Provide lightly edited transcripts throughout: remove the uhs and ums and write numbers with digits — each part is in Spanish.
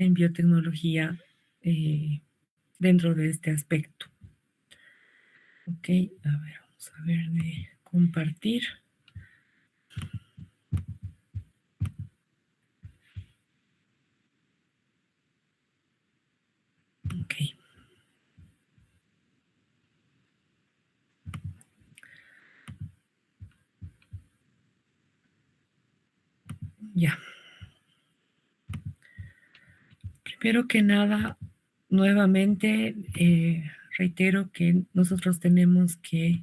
en biotecnología dentro de este aspecto. Ok, a ver, vamos a ver de compartir. Ok. Ya. Primero que nada, nuevamente reitero que nosotros tenemos que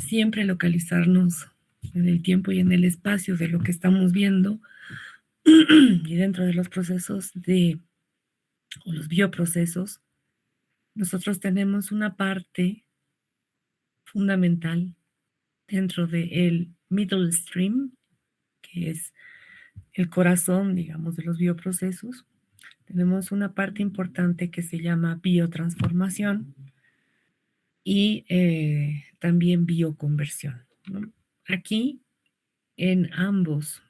siempre localizarnos en el tiempo y en el espacio de lo que estamos viendo y dentro de los procesos o los bioprocesos, nosotros tenemos una parte fundamental dentro del middle stream, que es el corazón, digamos, de los bioprocesos. Tenemos una parte importante que se llama biotransformación y también bioconversión, ¿no? Aquí, en ambos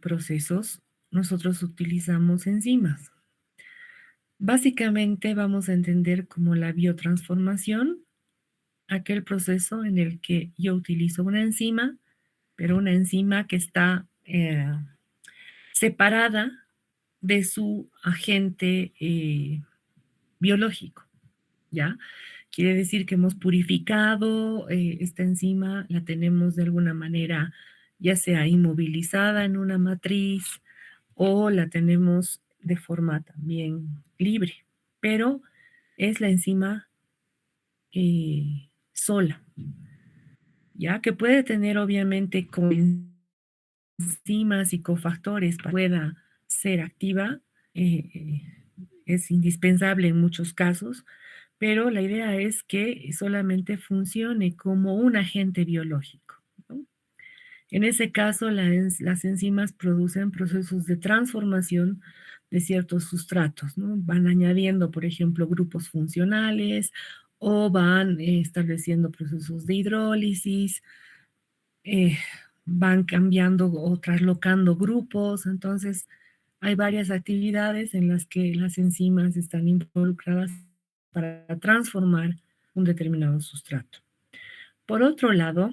procesos, nosotros utilizamos enzimas. Básicamente vamos a entender como la biotransformación, aquel proceso en el que yo utilizo una enzima, pero una enzima que está separada de su agente biológico, ¿ya? Quiere decir que hemos purificado esta enzima, la tenemos de alguna manera ya sea inmovilizada en una matriz o la tenemos de forma también libre, pero es la enzima sola, ¿ya? Que puede tener obviamente coenzimas y cofactores para que pueda ser activa, eh, es indispensable en muchos casos, pero la idea es que solamente funcione como un agente biológico, ¿no? En ese caso, las enzimas producen procesos de transformación de ciertos sustratos, ¿no? Van añadiendo, por ejemplo, grupos funcionales o van estableciendo procesos de hidrólisis, eh, van cambiando o traslocando grupos. Entonces, hay varias actividades en las que las enzimas están involucradas para transformar un determinado sustrato. Por otro lado,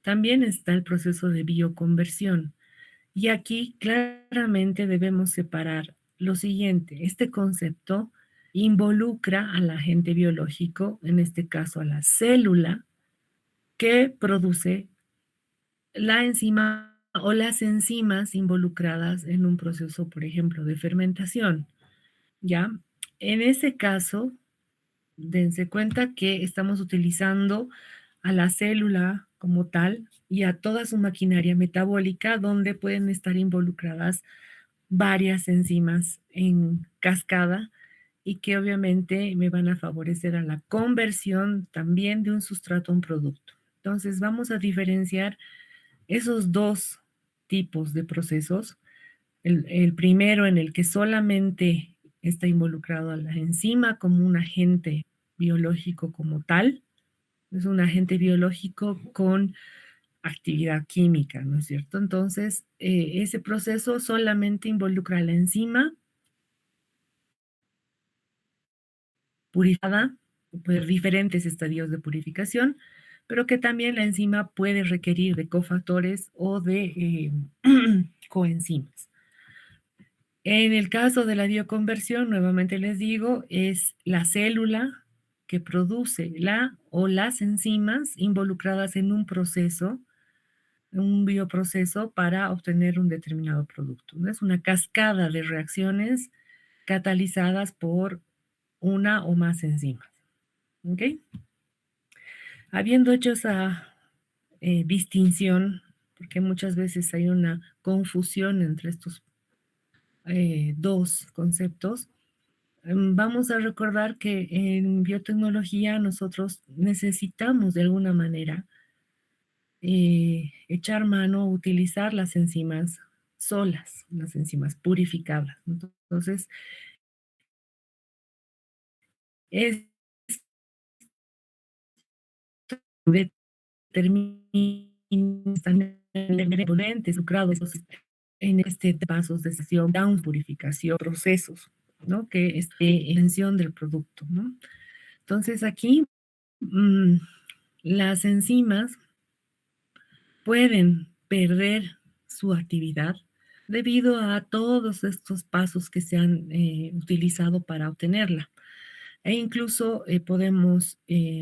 también está el proceso de bioconversión. Y aquí claramente debemos separar lo siguiente. Este concepto involucra al agente biológico, en este caso a la célula, que produce la enzima o las enzimas involucradas en un proceso, por ejemplo, de fermentación, ¿ya? En ese caso, dense cuenta que estamos utilizando a la célula como tal y a toda su maquinaria metabólica donde pueden estar involucradas varias enzimas en cascada y que obviamente me van a favorecer a la conversión también de un sustrato a un producto. Entonces vamos a diferenciar esos dos tipos de procesos. El primero en el que solamente está involucrado a la enzima como un agente biológico como tal, es un agente biológico con actividad química, ¿no es cierto? Entonces, ese proceso solamente involucra a la enzima purificada, puede haber diferentes estadios de purificación, pero que también la enzima puede requerir de cofactores o de coenzimas. En el caso de la bioconversión, nuevamente les digo, es la célula que produce la o las enzimas involucradas en un proceso, un bioproceso para obtener un determinado producto, ¿no? Es una cascada de reacciones catalizadas por una o más enzimas, ¿ok? Habiendo hecho esa distinción, porque muchas veces hay una confusión entre estos dos conceptos, vamos a recordar que en biotecnología nosotros necesitamos de alguna manera echar mano, utilizar las enzimas solas, las enzimas purificadas. Entonces, es determinante, lucrados en este pasos de sesión, down, purificación, procesos, ¿no? Que es extensión del producto, ¿no? Entonces aquí mm, las enzimas pueden perder su actividad debido a todos estos pasos que se han utilizado para obtenerla. E incluso podemos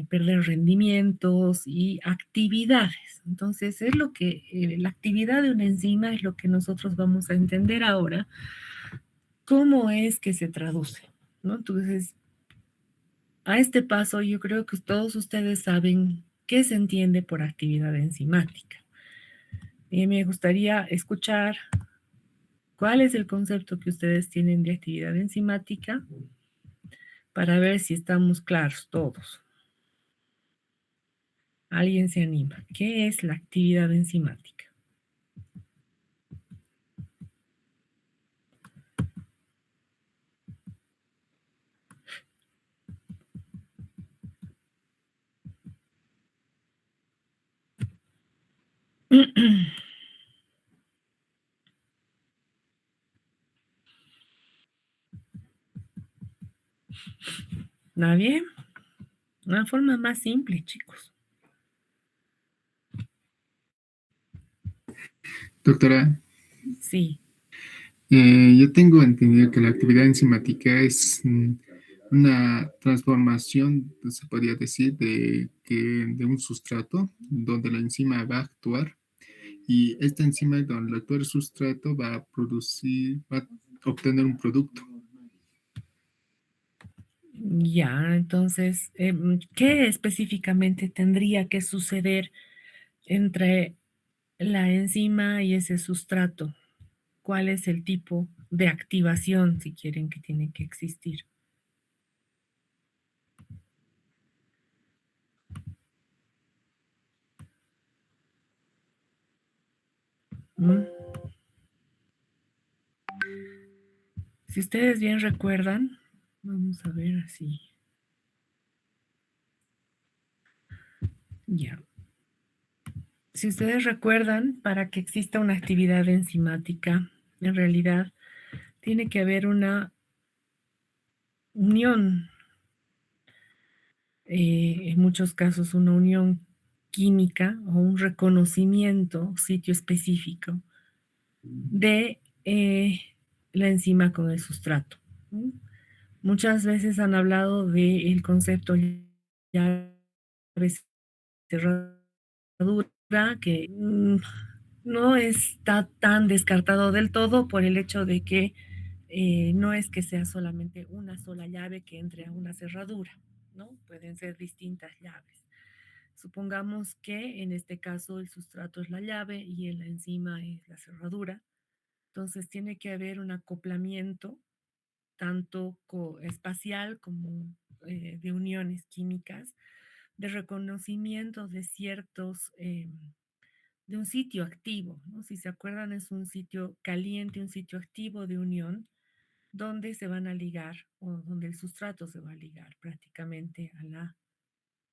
perder rendimientos y actividades. Entonces, es lo que la actividad de una enzima es lo que nosotros vamos a entender ahora, cómo es que se traduce, ¿no? Entonces, a este paso yo creo que todos ustedes saben qué se entiende por actividad enzimática. Me gustaría escuchar cuál es el concepto que ustedes tienen de actividad enzimática para ver si estamos claros todos. Alguien se anima. ¿Qué es la actividad enzimática? ¿Nadie? Una forma más simple, chicos. Doctora, Sí. yo tengo entendido que la actividad enzimática es una transformación, se podría decir, de un sustrato donde la enzima va a actuar y esta enzima donde actúa el sustrato va a producir, va a obtener un producto. Ya, entonces, ¿qué específicamente tendría que suceder entre la enzima y ese sustrato? ¿Cuál es el tipo de activación, si quieren, que tiene que existir? ¿Mm? Si ustedes bien recuerdan, vamos a ver así. Ya. Si ustedes recuerdan, para que exista una actividad enzimática, en realidad tiene que haber una unión, en muchos casos una unión química o un reconocimiento sitio específico de la enzima con el sustrato. ¿No? Muchas veces han hablado del concepto llave cerradura que no está tan descartado del todo por el hecho de que no es que sea solamente una sola llave que entre a una cerradura, ¿no? Pueden ser distintas llaves. Supongamos que en este caso el sustrato es la llave y la enzima es la cerradura. Entonces tiene que haber un acoplamiento tanto espacial como de uniones químicas, de reconocimiento de ciertos, de un sitio activo, ¿no? Si se acuerdan, es un sitio caliente, un sitio activo de unión, donde se van a ligar o donde el sustrato se va a ligar prácticamente a la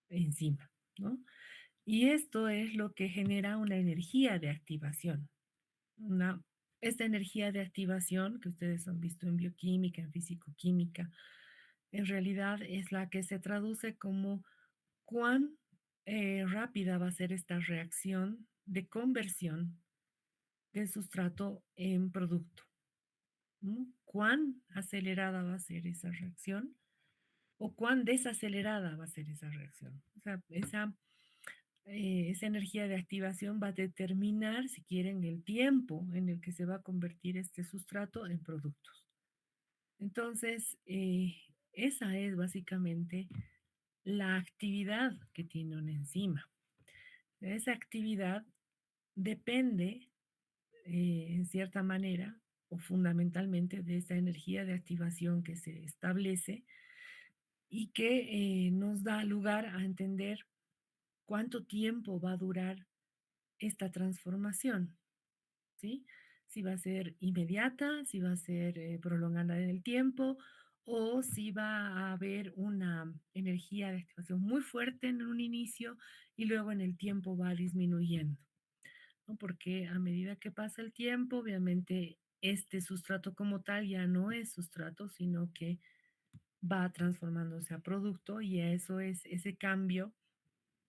enzima, ¿no? Y esto es lo que genera una energía de activación. Una, esta energía de activación que ustedes han visto en bioquímica, en fisicoquímica, en realidad es la que se traduce como cuán rápida va a ser esta reacción de conversión del sustrato en producto, ¿no? Cuán acelerada va a ser esa reacción o cuán desacelerada va a ser esa reacción. O sea, esa energía de activación va a determinar, si quieren, el tiempo en el que se va a convertir este sustrato en productos. Entonces, esa es básicamente la actividad que tiene una enzima. Esa actividad depende, en cierta manera, o fundamentalmente, de esa energía de activación que se establece y que nos da lugar a entender cuánto tiempo va a durar esta transformación, ¿sí? Si va a ser inmediata, si va a ser prolongada en el tiempo o si va a haber una energía de activación muy fuerte en un inicio y luego en el tiempo va disminuyendo. ¿no? Porque a medida que pasa el tiempo, obviamente este sustrato como tal ya no es sustrato, sino que va transformándose a producto y eso es ese cambio,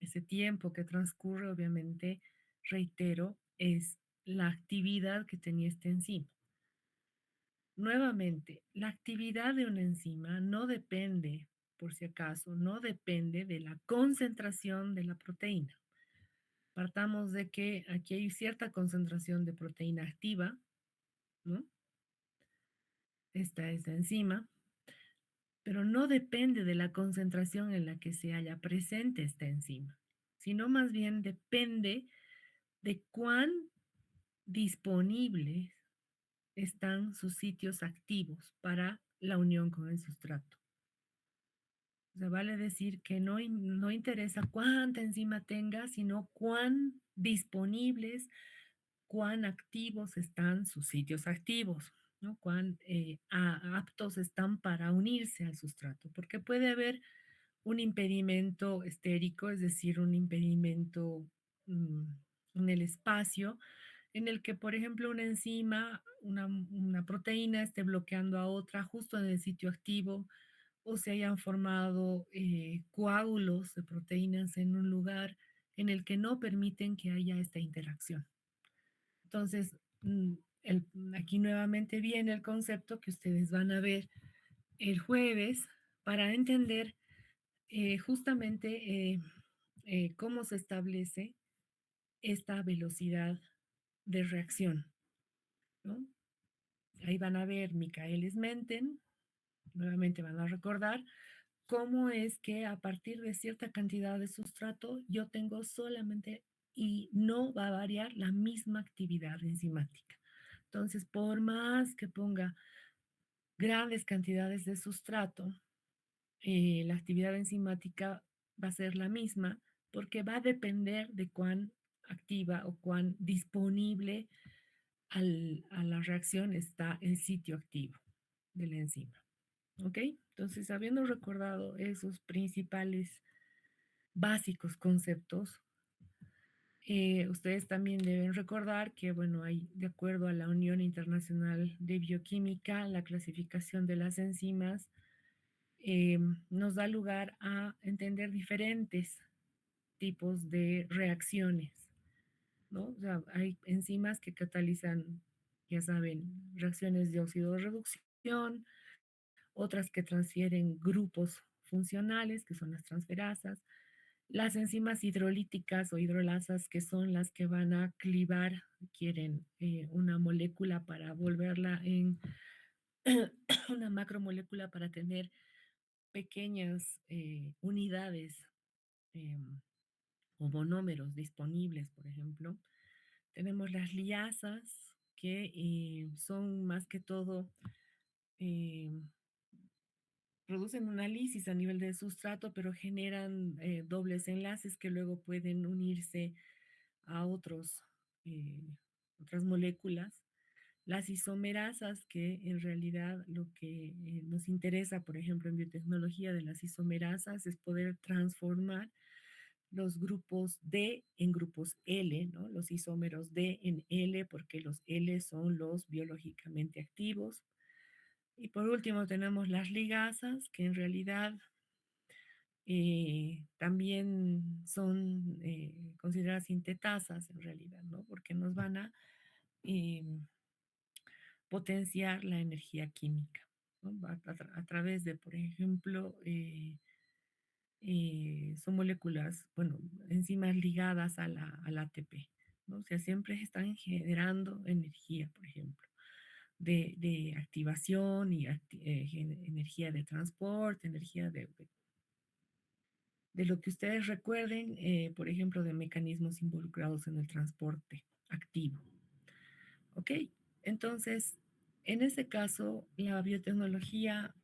ese tiempo que transcurre, obviamente, reitero, es la actividad que tenía esta enzima. Nuevamente, la actividad de una enzima no depende, por si acaso, no depende de la concentración de la proteína. Partamos de que aquí hay cierta concentración de proteína activa, ¿no? Esta es la enzima, pero no depende de la concentración en la que se halla presente esta enzima, sino más bien depende de cuán disponibles están sus sitios activos para la unión con el sustrato. O sea, vale decir que no interesa cuánta enzima tenga, sino cuán disponibles, cuán activos están sus sitios activos, ¿no? Cuán aptos están para unirse al sustrato, porque puede haber un impedimento estérico, es decir, un impedimento mm, en el espacio, en el que, por ejemplo, una enzima, una proteína esté bloqueando a otra justo en el sitio activo, o se hayan formado coágulos de proteínas en un lugar en el que no permiten que haya esta interacción. Entonces, aquí nuevamente viene el concepto que ustedes van a ver el jueves para entender justamente cómo se establece esta velocidad de reacción, ¿no? Ahí van a ver Michaelis-Menten, nuevamente van a recordar cómo es que a partir de cierta cantidad de sustrato yo tengo solamente y no va a variar la misma actividad enzimática. Entonces, por más que ponga grandes cantidades de sustrato, la actividad enzimática va a ser la misma porque va a depender de cuán activa o cuán disponible a la reacción está el sitio activo de la enzima. ¿Ok? Entonces, habiendo recordado esos principales básicos conceptos, ustedes también deben recordar que, bueno, hay, de acuerdo a la Unión Internacional de Bioquímica, la clasificación de las enzimas nos da lugar a entender diferentes tipos de reacciones, ¿no? O sea, hay enzimas que catalizan, ya saben, reacciones de óxido de reducción, otras que transfieren grupos funcionales, que son las transferasas, las enzimas hidrolíticas o hidrolasas, que son las que van a clivar, quieren una molécula para volverla en una macromolécula para tener pequeñas unidades eh, o monómeros disponibles, por ejemplo. Tenemos las liasas, que son más que todo eh, producen una lisis a nivel del sustrato, pero generan dobles enlaces que luego pueden unirse a eh, otras moléculas. Las isomerasas, que en realidad lo que nos interesa, por ejemplo, en biotecnología de las isomerasas, es poder transformar los grupos D en grupos L, ¿no? Los isómeros D en L, porque los L son los biológicamente activos. Y por último tenemos las ligasas, que en realidad también son consideradas sintetasas en realidad, ¿no? Porque nos van a eh, potenciar la energía química, ¿no? A través de, por ejemplo, son moléculas, bueno, enzimas ligadas a al ATP, ¿no? O sea, siempre están generando energía, por ejemplo, de activación y energía de transporte, energía de lo que ustedes recuerden, por ejemplo, de mecanismos involucrados en el transporte activo. ¿Ok? Entonces, en ese caso, la biotecnología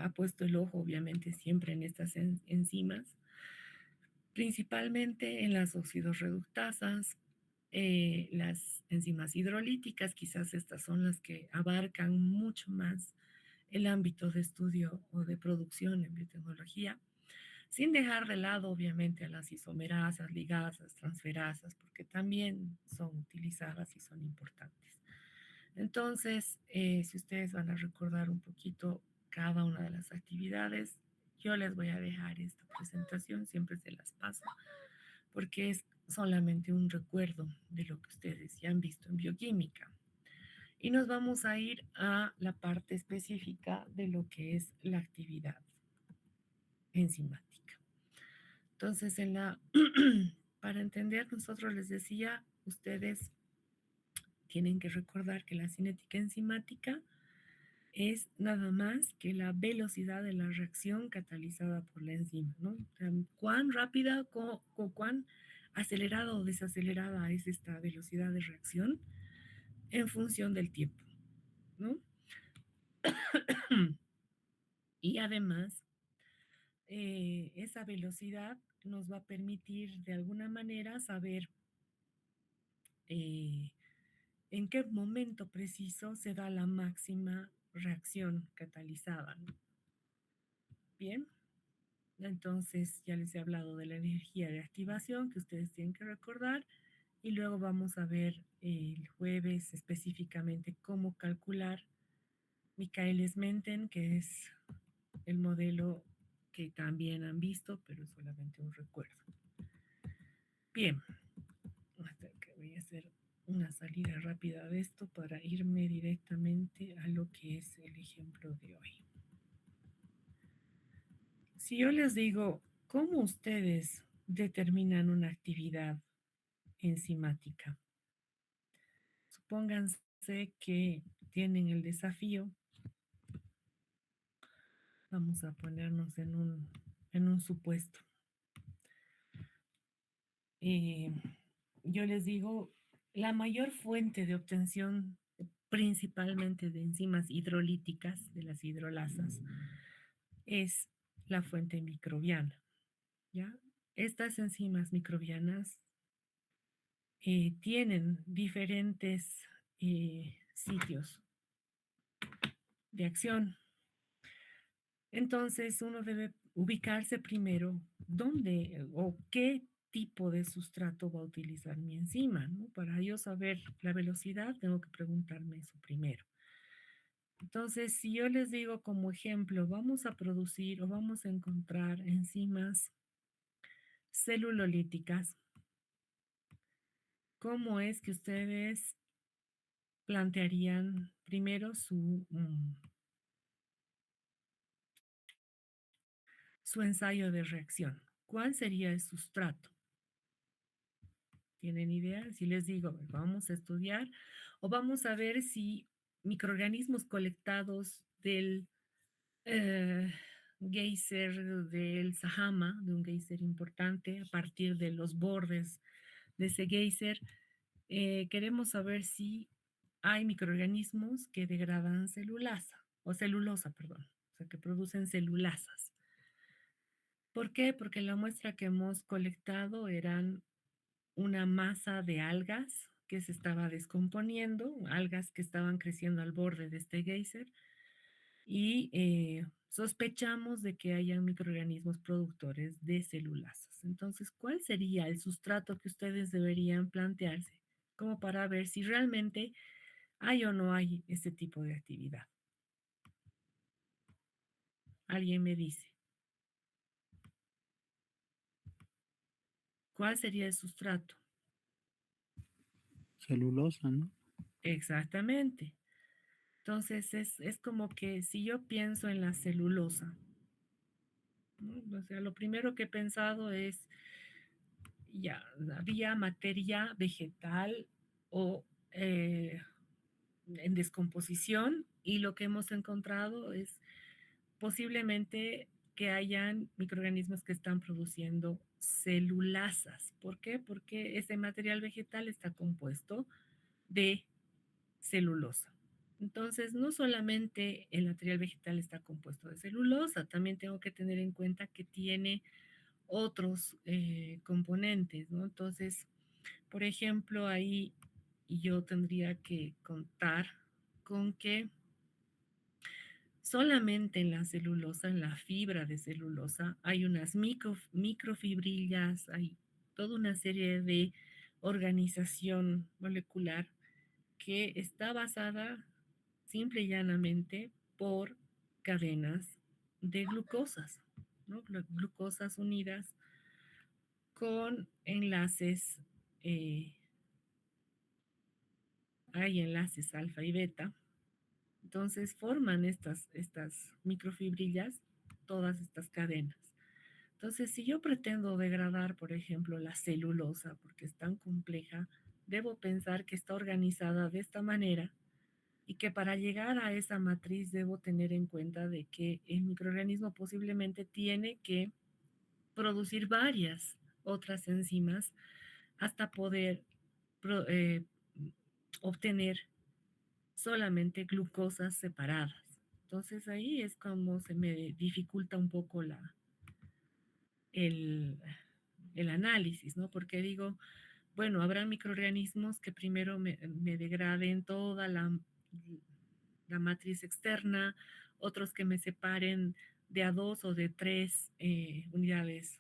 ha puesto el ojo, obviamente, siempre en estas enzimas, principalmente en las oxidorreductasas, las enzimas hidrolíticas, quizás estas son las que abarcan mucho más el ámbito de estudio o de producción en biotecnología. sin dejar de lado, obviamente, a las isomerasas, ligasas, transferasas, porque también son utilizadas y son importantes. Entonces, si ustedes van a recordar un poquito cada una de las actividades, yo les voy a dejar esta presentación, siempre se las paso, porque es solamente un recuerdo de lo que ustedes ya han visto en bioquímica. Y nos vamos a ir a la parte específica de lo que es la actividad enzimática. Entonces, para entender, nosotros les decía, ustedes tienen que recordar que la cinética enzimática es nada más que la velocidad de la reacción catalizada por la enzima, ¿no? O sea, cuán rápida o cuán acelerada o desacelerada es esta velocidad de reacción en función del tiempo, ¿no? Y además, esa velocidad nos va a permitir de alguna manera saber en qué momento preciso se da la máxima reacción catalizada, ¿no? Bien, entonces ya les he hablado de la energía de activación que ustedes tienen que recordar y luego vamos a ver el jueves específicamente cómo calcular Michaelis-Menten, que es el modelo que también han visto, pero es solamente un recuerdo. Bien, hasta que voy a hacer una salida rápida de esto para irme directamente a lo que es el ejemplo de hoy. Si yo les digo, ¿cómo ustedes determinan una actividad enzimática? Supónganse que tienen el desafío, vamos a ponernos en un supuesto. Yo les digo, la mayor fuente de obtención principalmente de enzimas hidrolíticas, de las hidrolasas, es la fuente microbiana, ¿ya? Estas enzimas microbianas tienen diferentes sitios de acción. Entonces, uno debe ubicarse primero dónde o qué tipo de sustrato va a utilizar mi enzima, ¿no? Para yo saber la velocidad, tengo que preguntarme eso primero. Entonces, si yo les digo como ejemplo, vamos a producir o vamos a encontrar enzimas celulolíticas, ¿cómo es que ustedes plantearían primero su ensayo de reacción? ¿Cuál sería el sustrato? ¿Tienen idea? Si les digo, vamos a estudiar o vamos a ver si microorganismos colectados del geyser del Sahama, de un geyser importante, a partir de los bordes de ese geyser, queremos saber si hay microorganismos que degradan celulosa, perdón, o sea, que producen celulasas. ¿Por qué? Porque la muestra que hemos colectado eran una masa de algas que se estaba descomponiendo, algas que estaban creciendo al borde de este geyser, y sospechamos de que hayan microorganismos productores de celulasas. Entonces, ¿cuál sería el sustrato que ustedes deberían plantearse como para ver si realmente hay o no hay este tipo de actividad? Alguien me dice, ¿cuál sería el sustrato? Celulosa, ¿no? Exactamente. Entonces, es como que si yo pienso en la celulosa, ¿no? O sea, lo primero que he pensado es, ya, había materia vegetal o en descomposición y lo que hemos encontrado es posiblemente que hayan microorganismos que están produciendo celulasas. ¿Por qué? Porque ese material vegetal está compuesto de celulosa. Entonces, no solamente el material vegetal está compuesto de celulosa, también tengo que tener en cuenta que tiene otros componentes, ¿no? Entonces, por ejemplo, ahí yo tendría que contar con que Solamente en la celulosa, en la fibra de celulosa, hay unas microfibrillas, hay toda una serie de organización molecular que está basada simple y llanamente por cadenas de glucosas, ¿no? Glucosas unidas con enlaces, hay enlaces alfa y beta. Entonces forman estas microfibrillas, todas estas cadenas. Entonces, si yo pretendo degradar, por ejemplo, la celulosa, porque es tan compleja, debo pensar que está organizada de esta manera y que para llegar a esa matriz debo tener en cuenta de que el microorganismo posiblemente tiene que producir varias otras enzimas hasta poder pro- eh, obtener solamente glucosas separadas. Entonces ahí es como se me dificulta un poco el, el análisis, ¿no? Porque digo, bueno, habrá microorganismos que primero me degraden toda la matriz externa, otros que me separen de a dos o de tres unidades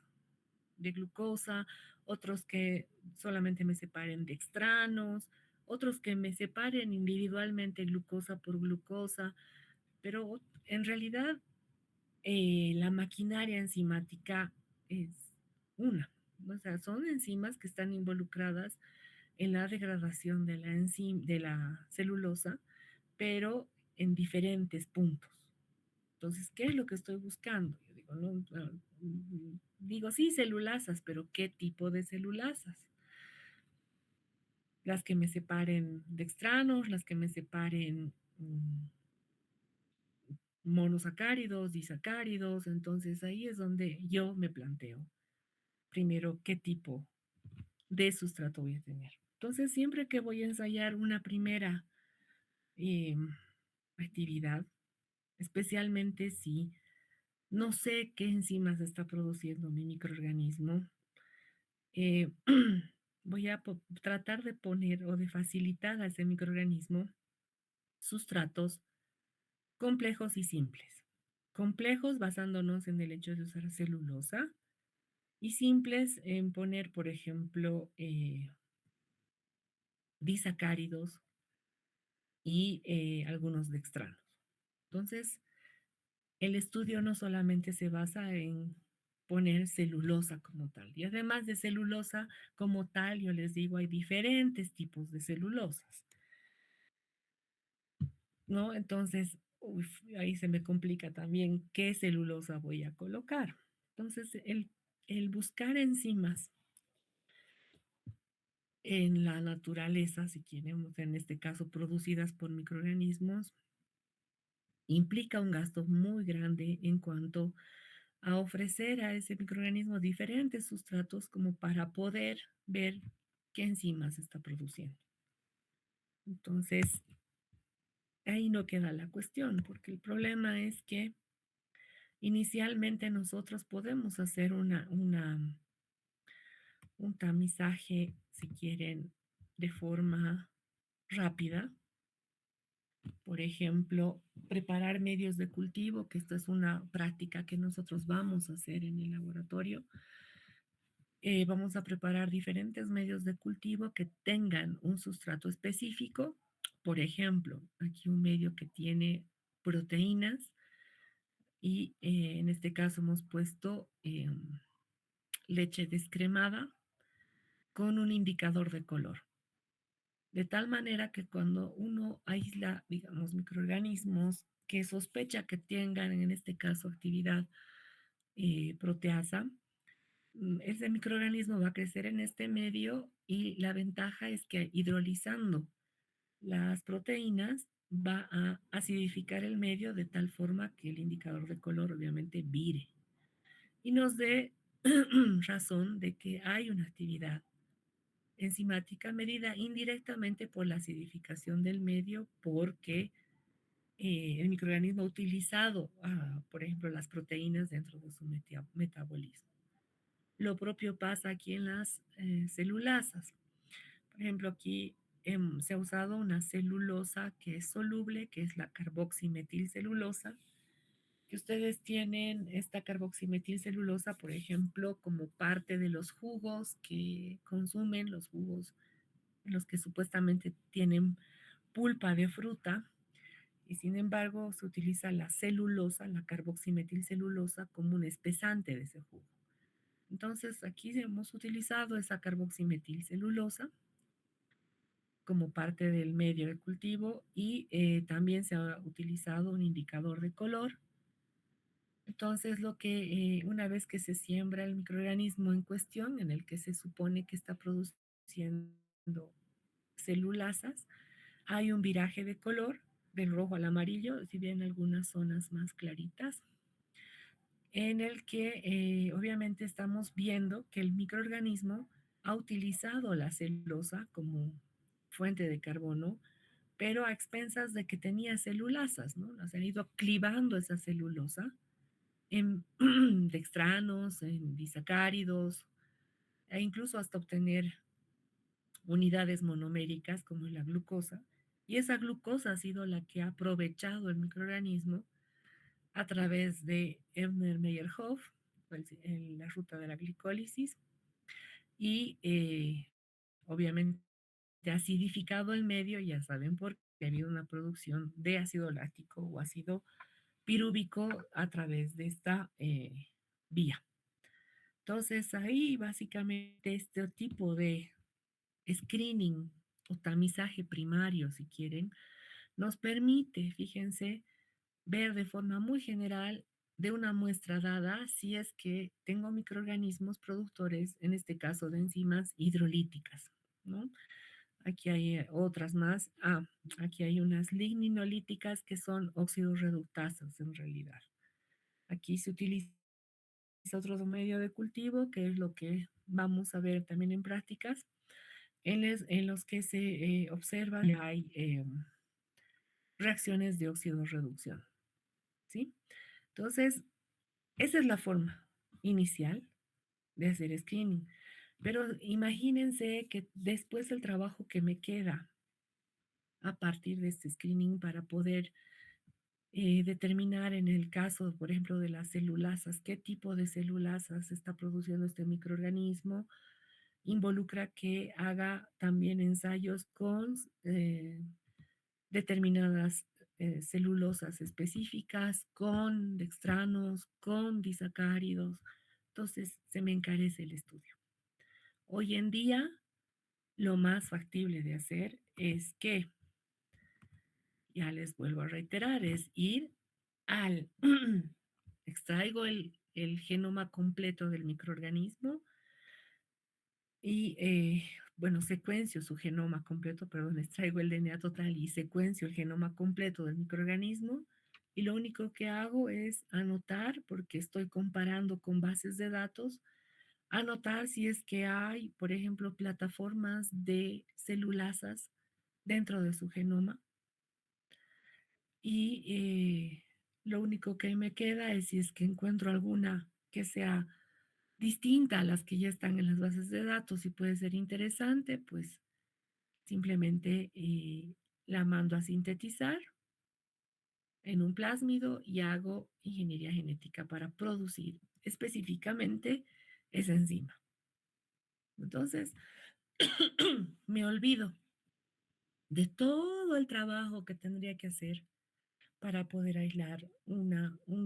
de glucosa, otros que solamente me separen de extranos, otros que me separen individualmente glucosa por glucosa, pero en realidad la maquinaria enzimática es una. O sea, son enzimas que están involucradas en la degradación de de la celulosa, pero en diferentes puntos. Entonces, ¿qué es lo que estoy buscando? Yo digo, digo, sí, celulasas, pero ¿qué tipo de celulasas? Las que me separen de extranos, las que me separen monosacáridos, disacáridos. Entonces, ahí es donde yo me planteo primero qué tipo de sustrato voy a tener. Entonces, siempre que voy a ensayar una primera eh, actividad, especialmente si no sé qué enzimas está produciendo mi microorganismo, eh, voy a tratar de poner o de facilitar a ese microorganismo sustratos complejos y simples. Complejos basándonos en el hecho de usar celulosa y simples en poner, por ejemplo, disacáridos y algunos dextranos. Entonces, el estudio no solamente se basa en poner celulosa como tal. Y además de celulosa como tal, yo les digo, hay diferentes tipos de celulosas, ¿no? Entonces, ahí se me complica también qué celulosa voy a colocar. Entonces, el buscar enzimas en la naturaleza, si queremos, en este caso producidas por microorganismos, implica un gasto muy grande en cuanto a ofrecer a ese microorganismo diferentes sustratos como para poder ver qué enzimas está produciendo. Entonces, ahí no queda la cuestión, porque el problema es que inicialmente nosotros podemos hacer un tamizaje, si quieren, de forma rápida. Por ejemplo, preparar medios de cultivo, que esta es una práctica que nosotros vamos a hacer en el laboratorio. Vamos a preparar diferentes medios de cultivo que tengan un sustrato específico. Por ejemplo, aquí un medio que tiene proteínas y en este caso hemos puesto leche descremada con un indicador de color. De tal manera que cuando uno aísla, digamos, microorganismos que sospecha que tengan, en este caso, actividad proteasa, ese microorganismo va a crecer en este medio y la ventaja es que hidrolizando las proteínas va a acidificar el medio de tal forma que el indicador de color obviamente vire y nos dé razón de que hay una actividad enzimática medida indirectamente por la acidificación del medio porque el microorganismo ha utilizado, por ejemplo, las proteínas dentro de su metabolismo. Lo propio pasa aquí en las celulasas. Por ejemplo, aquí se ha usado una celulosa que es soluble, que es la carboximetilcelulosa, que ustedes tienen esta carboximetilcelulosa, por ejemplo, como parte de los jugos que consumen, los jugos en los que supuestamente tienen pulpa de fruta, y sin embargo se utiliza la celulosa, la carboximetilcelulosa, como un espesante de ese jugo. Entonces aquí hemos utilizado esa carboximetilcelulosa como parte del medio de cultivo y también se ha utilizado un indicador de color. Entonces, una vez que se siembra el microorganismo en cuestión, en el que se supone que está produciendo celulasas, hay un viraje de color del rojo al amarillo, si bien algunas zonas más claritas, en el que obviamente estamos viendo que el microorganismo ha utilizado la celulosa como fuente de carbono, pero a expensas de que tenía celulasas, ¿no? Las han ido clivando esa celulosa en dextranos, en disacáridos, e incluso hasta obtener unidades monoméricas como la glucosa. Y esa glucosa ha sido la que ha aprovechado el microorganismo a través de Ebner-Meyerhof, la ruta de la glicólisis, y obviamente acidificado el medio, ya saben por qué ha habido una producción de ácido láctico o ácido pirúvico a través de esta vía. Entonces ahí básicamente este tipo de screening o tamizaje primario, si quieren, nos permite, fíjense, ver de forma muy general de una muestra dada si es que tengo microorganismos productores, en este caso de enzimas hidrolíticas, ¿no? Aquí hay otras más. Aquí hay unas ligninolíticas que son óxidos reductasas en realidad. Aquí se utiliza otro medio de cultivo, que es lo que vamos a ver también en prácticas, en los que se observa que hay reacciones de óxido reducción, ¿sí? Entonces, esa es la forma inicial de hacer screening. Pero imagínense que después el trabajo que me queda a partir de este screening para poder determinar en el caso, por ejemplo, de las celulasas, qué tipo de celulasas está produciendo este microorganismo, involucra que haga también ensayos con determinadas celulosas específicas, con dextranos, con disacáridos. Entonces, se me encarece el estudio. Hoy en día, lo más factible de hacer es que, ya les vuelvo a reiterar, es ir al, extraigo el genoma completo del microorganismo y, bueno, secuencio su genoma completo, perdón, extraigo el DNA total y secuencio el genoma completo del microorganismo. Y lo único que hago es anotar, porque estoy comparando con bases de datos, anotar si es que hay, por ejemplo, plataformas de celulasas dentro de su genoma. Y lo único que me queda es si es que encuentro alguna que sea distinta a las que ya están en las bases de datos y puede ser interesante, pues simplemente la mando a sintetizar en un plásmido y hago ingeniería genética para producir específicamente esa enzima. Entonces, me olvido de todo el trabajo que tendría que hacer para poder aislar un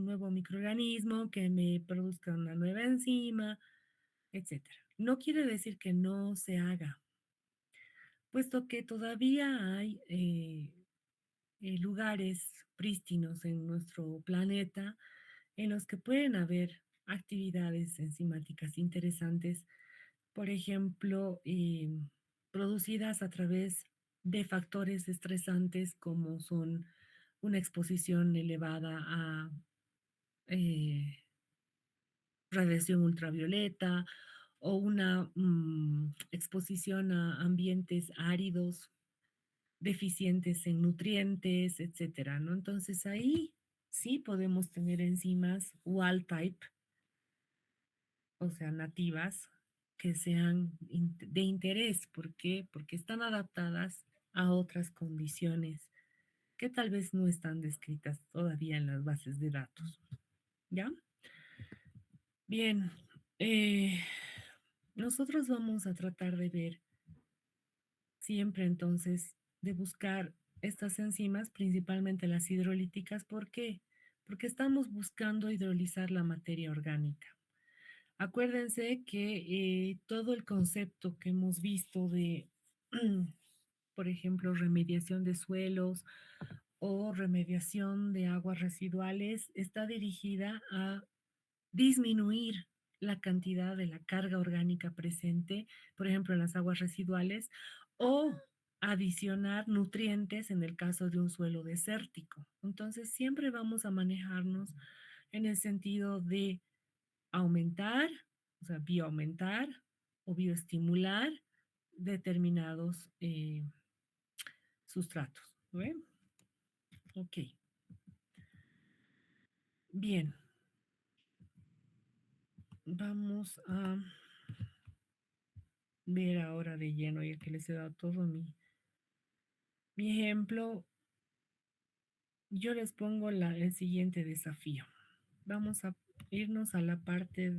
nuevo microorganismo que me produzca una nueva enzima, etcétera. No quiere decir que no se haga, puesto que todavía hay lugares prístinos en nuestro planeta en los que pueden haber actividades enzimáticas interesantes, por ejemplo, producidas a través de factores estresantes como son una exposición elevada a radiación ultravioleta o una exposición a ambientes áridos, deficientes en nutrientes, etcétera, ¿no? Entonces ahí sí podemos tener enzimas wild type, o sea, nativas, que sean de interés. ¿Por qué? Porque están adaptadas a otras condiciones que tal vez no están descritas todavía en las bases de datos. ¿Ya? Bien, nosotros vamos a tratar de ver siempre entonces de buscar estas enzimas, principalmente las hidrolíticas. ¿Por qué? Porque estamos buscando hidrolizar la materia orgánica. Acuérdense que todo el concepto que hemos visto de, por ejemplo, remediación de suelos o remediación de aguas residuales está dirigida a disminuir la cantidad de la carga orgánica presente, por ejemplo, en las aguas residuales, o adicionar nutrientes en el caso de un suelo desértico. Entonces, siempre vamos a manejarnos en el sentido de aumentar, o sea, bioaumentar o bioestimular determinados sustratos. ¿No ven? Ok, bien. Vamos a ver ahora de lleno, ya que les he dado todo mi ejemplo. Yo les pongo el siguiente desafío. Vamos a irnos a la parte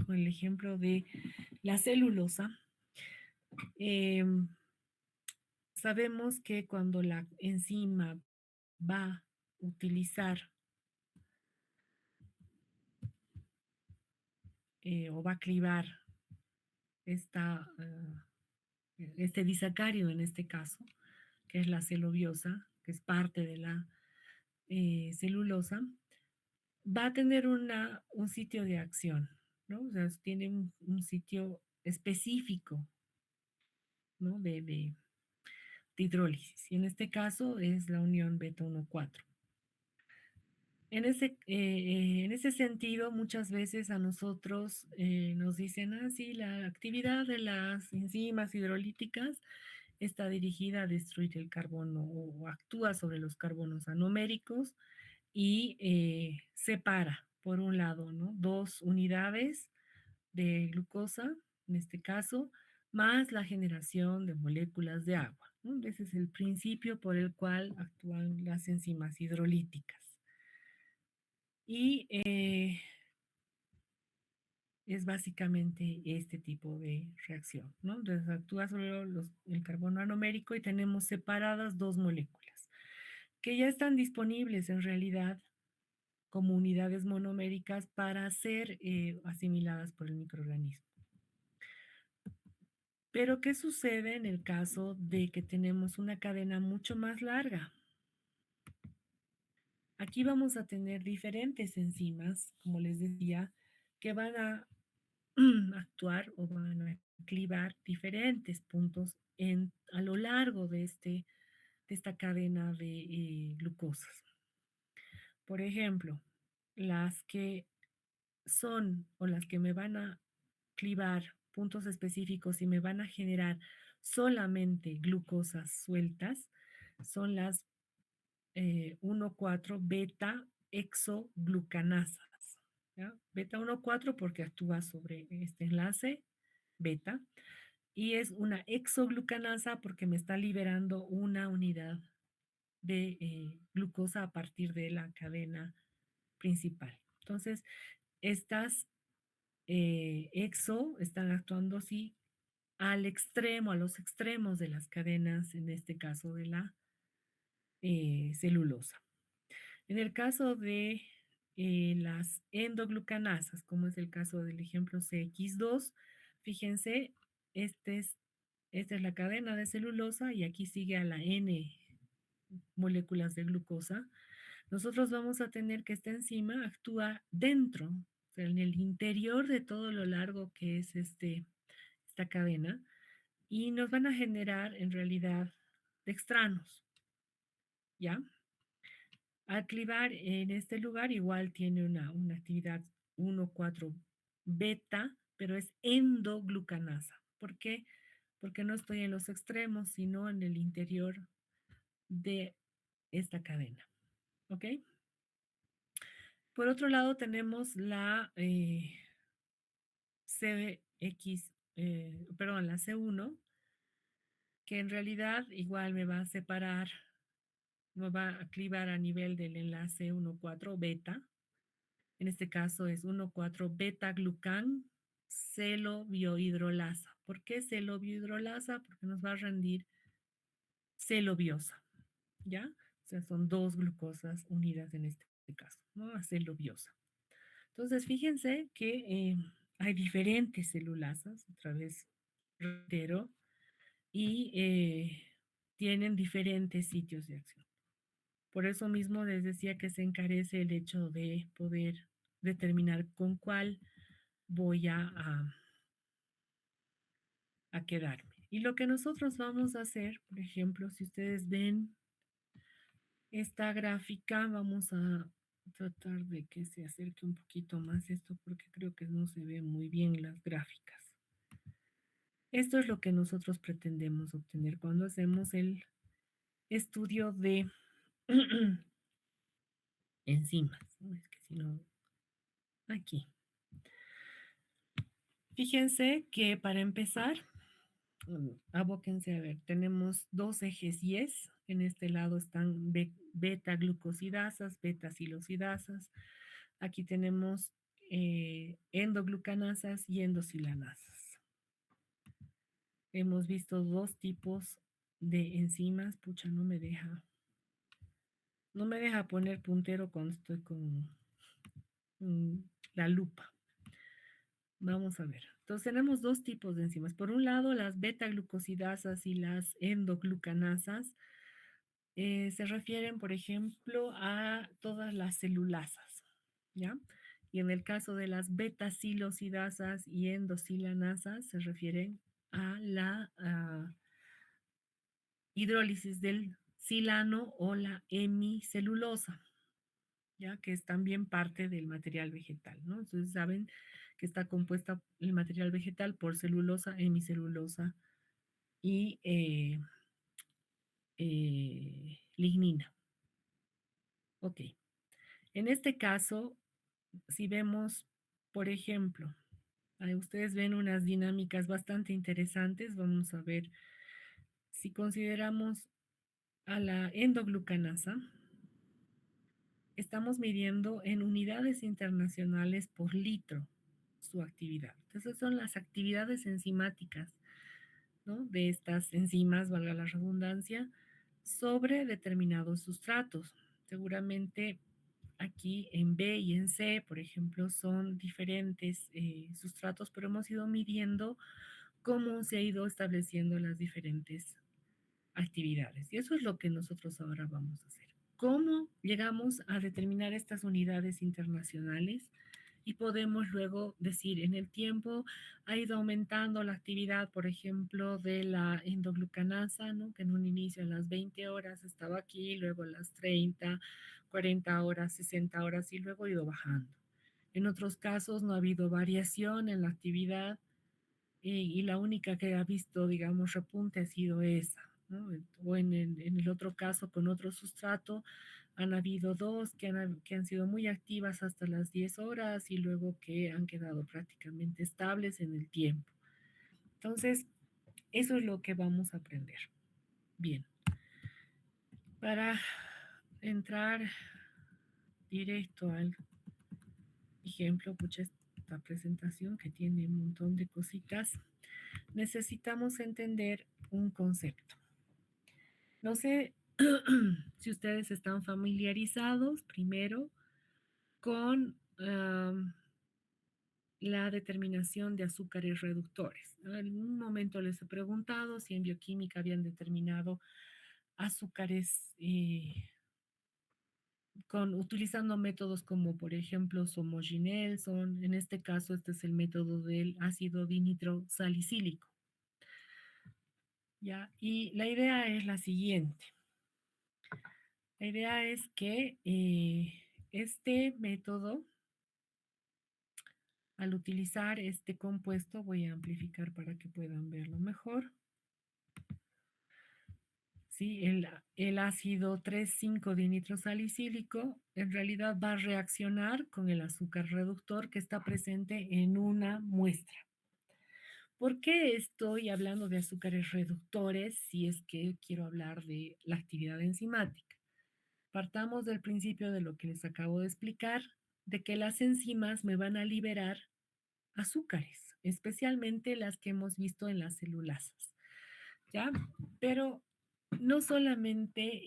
con el ejemplo de la celulosa. Sabemos que cuando la enzima va a utilizar o va a clivar este disacárido en este caso, que es la celobiosa, que es parte de la celulosa, va a tener un sitio de acción, ¿no? O sea, tiene un sitio específico, ¿no? De hidrólisis. Y en este caso es la unión beta 1,4. En ese sentido, muchas veces a nosotros nos dicen, sí, la actividad de las enzimas hidrolíticas está dirigida a destruir el carbono o actúa sobre los carbonos anoméricos y separa, por un lado, ¿no? Dos unidades de glucosa, en este caso, más la generación de moléculas de agua, ¿no? Ese es el principio por el cual actúan las enzimas hidrolíticas. Y es básicamente este tipo de reacción, ¿no? Entonces actúa sobre el carbono anomérico y tenemos separadas dos moléculas que ya están disponibles en realidad como unidades monoméricas para ser asimiladas por el microorganismo. Pero, ¿qué sucede en el caso de que tenemos una cadena mucho más larga? Aquí vamos a tener diferentes enzimas, como les decía, que van a actuar o van a clivar diferentes puntos a lo largo de esta cadena de glucosas. Por ejemplo, las que son o las que me van a clivar puntos específicos y me van a generar solamente glucosas sueltas son las 1,4 beta exoglucanasas. ¿Ya? Beta 1,4 porque actúa sobre este enlace beta y es una exoglucanasa porque me está liberando una unidad de glucosa a partir de la cadena principal. Entonces, estas exo están actuando así al extremo, a los extremos de las cadenas, en este caso de la celulosa. En el caso de las endoglucanasas, como es el caso del ejemplo CX2, fíjense, esta es la cadena de celulosa y aquí sigue a la N moléculas de glucosa. Nosotros vamos a tener que esta enzima actúa dentro, o sea, en el interior de todo lo largo que es esta cadena, y nos van a generar en realidad dextranos, ¿ya? Al clivar en este lugar igual tiene una actividad 1,4 beta, pero es endoglucanasa. ¿Por qué? Porque no estoy en los extremos, sino en el interior de esta cadena. ¿Ok? Por otro lado tenemos la la C1, que en realidad igual me va a separar, me va a clivar a nivel del enlace 1,4 beta. En este caso es 1,4 beta-glucan celobiohidrolasa. ¿Por qué celobiohidrolasa? Porque nos va a rendir celobiosa, ¿ya? O sea, son dos glucosas unidas en este caso, ¿no? A celobiosa. Entonces, fíjense que hay diferentes celulasas, otra vez reitero, y tienen diferentes sitios de acción. Por eso mismo les decía que se encarece el hecho de poder determinar con cuál voy a quedarme. Y lo que nosotros vamos a hacer, por ejemplo, si ustedes ven esta gráfica, vamos a tratar de que se acerque un poquito más esto porque creo que no se ve muy bien las gráficas. Esto es lo que nosotros pretendemos obtener cuando hacemos el estudio de enzimas. ¿No? Es que si no, aquí. Fíjense que para empezar, abóquense a ver, tenemos dos ejes YES. En este lado están beta-glucosidasas, beta-silosidasas. Aquí tenemos endoglucanasas y endosilanasas. Hemos visto dos tipos de enzimas. Pucha, no me deja poner puntero cuando estoy con la lupa. Vamos a ver. Entonces tenemos dos tipos de enzimas. Por un lado, las beta-glucosidasas y las endoglucanasas se refieren, por ejemplo, a todas las celulasas, ¿ya? Y en el caso de las beta-silosidasas y endosilanasas se refieren a la hidrólisis del silano o la hemicelulosa, ¿ya? Que es también parte del material vegetal, ¿no? Entonces saben que está compuesta el material vegetal por celulosa, hemicelulosa y lignina. Ok. En este caso, si vemos, por ejemplo, ahí ustedes ven unas dinámicas bastante interesantes. Vamos a ver si consideramos a la endoglucanasa. Estamos midiendo en unidades internacionales por litro su actividad. Entonces son las actividades enzimáticas, ¿no? De estas enzimas, valga la redundancia, sobre determinados sustratos. Seguramente aquí en B y en C, por ejemplo, son diferentes sustratos, pero hemos ido midiendo cómo se ha ido estableciendo las diferentes actividades. Y eso es lo que nosotros ahora vamos a hacer. ¿Cómo llegamos a determinar estas unidades internacionales? Y podemos luego decir, en el tiempo ha ido aumentando la actividad, por ejemplo, de la endoglucanasa, ¿no? Que en un inicio a las 20 horas estaba aquí, luego a las 30, 40 horas, 60 horas y luego ha ido bajando. En otros casos no ha habido variación en la actividad y la única que ha visto, digamos, repunte ha sido esa. ¿No? O en el otro caso, con otro sustrato, han habido dos que han sido muy activas hasta las 10 horas y luego que han quedado prácticamente estables en el tiempo. Entonces, eso es lo que vamos a aprender. Bien. Para entrar directo al ejemplo, pucha, esta presentación que tiene un montón de cositas, necesitamos entender un concepto. No sé si ustedes están familiarizados primero con la determinación de azúcares reductores. En un momento les he preguntado si en bioquímica habían determinado azúcares utilizando métodos como, por ejemplo, Somogy-Nelson. En este caso, este es el método del ácido dinitrosalicílico. ¿Ya? Y la idea es la siguiente. La idea es que este método, al utilizar este compuesto, voy a amplificar para que puedan verlo mejor. ¿Sí? El ácido 3,5-dinitrosalicílico en realidad va a reaccionar con el azúcar reductor que está presente en una muestra. ¿Por qué estoy hablando de azúcares reductores si es que quiero hablar de la actividad enzimática? Partamos del principio de lo que les acabo de explicar, de que las enzimas me van a liberar azúcares, especialmente las que hemos visto en las celulasas, ¿ya? Pero no solamente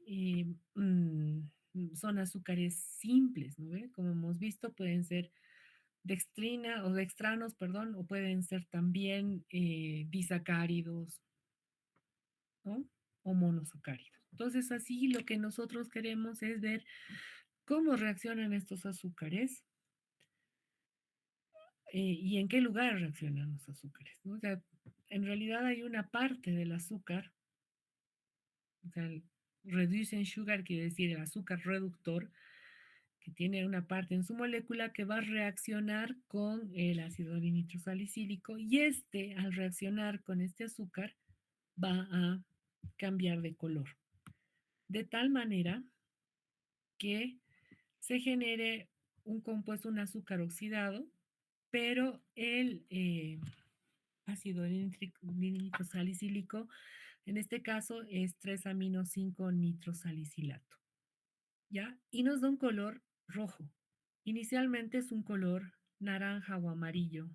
eh, mm, son azúcares simples, ¿no ve? Como hemos visto, pueden ser dextrina o dextranos, perdón, o pueden ser también disacáridos, ¿no? O monosacáridos. Entonces, así lo que nosotros queremos es ver cómo reaccionan estos azúcares y en qué lugar reaccionan los azúcares, ¿no? O sea, en realidad hay una parte del azúcar, o sea, el reducing sugar quiere decir el azúcar reductor, que tiene una parte en su molécula que va a reaccionar con el ácido nitrosalicílico y este, al reaccionar con este azúcar, va a cambiar de color. De tal manera que se genere un compuesto, un azúcar oxidado, pero el ácido nitrosalicílico, en este caso es 3-amino-5-nitrosalicilato, ¿ya? Y nos da un color rojo. Inicialmente es un color naranja o amarillo.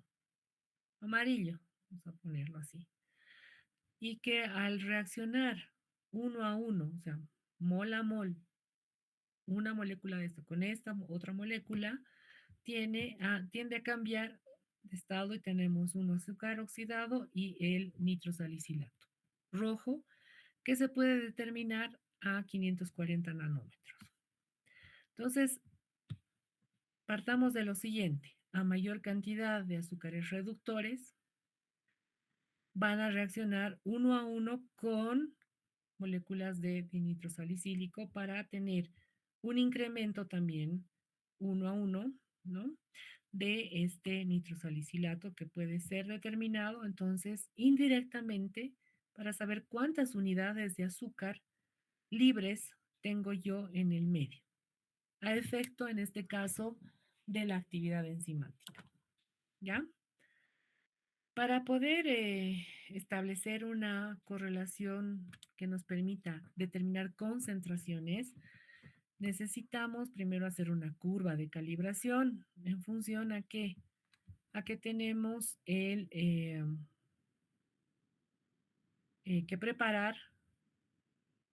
Amarillo, vamos a ponerlo así. Y que al reaccionar uno a uno, o sea, mol a mol, una molécula de esto con esta otra molécula, tiende a cambiar de estado y tenemos un azúcar oxidado y el nitrosalicilato rojo, que se puede determinar a 540 nanómetros. Entonces, partamos de lo siguiente. A mayor cantidad de azúcares reductores, van a reaccionar uno a uno con moléculas de dinitrosalicílico para tener un incremento también uno a uno, ¿no? De este nitrosalicilato que puede ser determinado entonces indirectamente para saber cuántas unidades de azúcar libres tengo yo en el medio, a efecto en este caso de la actividad enzimática, ¿ya? Para poder establecer una correlación que nos permita determinar concentraciones, necesitamos primero hacer una curva de calibración en función a qué, a que tenemos que preparar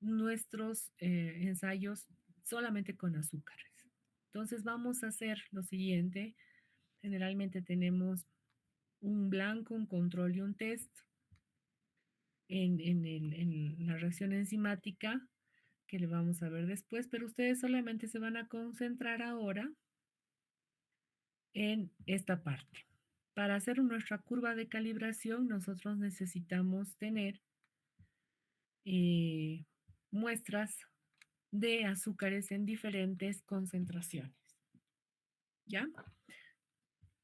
nuestros ensayos solamente con azúcares. Entonces vamos a hacer lo siguiente. Generalmente tenemos un blanco, un control y un test en la reacción enzimática que le vamos a ver después, pero ustedes solamente se van a concentrar ahora en esta parte. Para hacer nuestra curva de calibración, nosotros necesitamos tener muestras de azúcares en diferentes concentraciones. ¿Ya?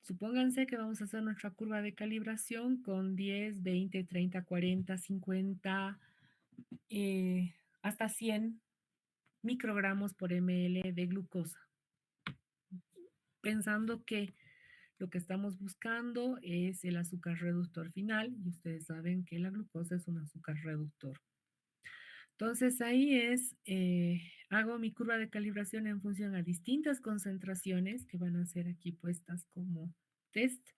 Supónganse que vamos a hacer nuestra curva de calibración con 10, 20, 30, 40, 50, hasta 100 microgramos por ml de glucosa, pensando que lo que estamos buscando es el azúcar reductor final y ustedes saben que la glucosa es un azúcar reductor. Entonces ahí hago mi curva de calibración en función a distintas concentraciones que van a ser aquí puestas como test.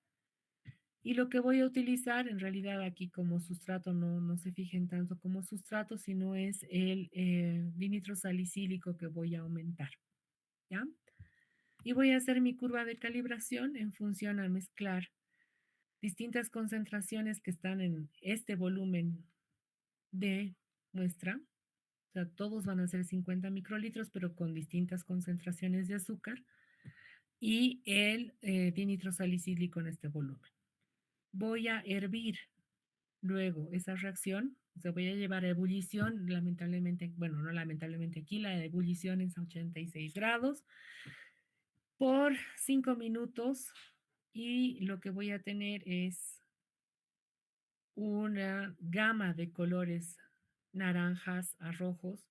Y lo que voy a utilizar en realidad aquí como sustrato, no se fijen tanto como sustrato, sino es el dinitrosalicílico que voy a aumentar, ¿ya? Y voy a hacer mi curva de calibración en función a mezclar distintas concentraciones que están en este volumen de muestra. O sea, todos van a ser 50 microlitros, pero con distintas concentraciones de azúcar. Y el dinitrosalicílico en este volumen. Voy a hervir luego esa reacción. O sea, voy a llevar a ebullición, lamentablemente, bueno, no lamentablemente aquí, la ebullición es a 86 grados por 5 minutos y lo que voy a tener es una gama de colores naranjas a rojos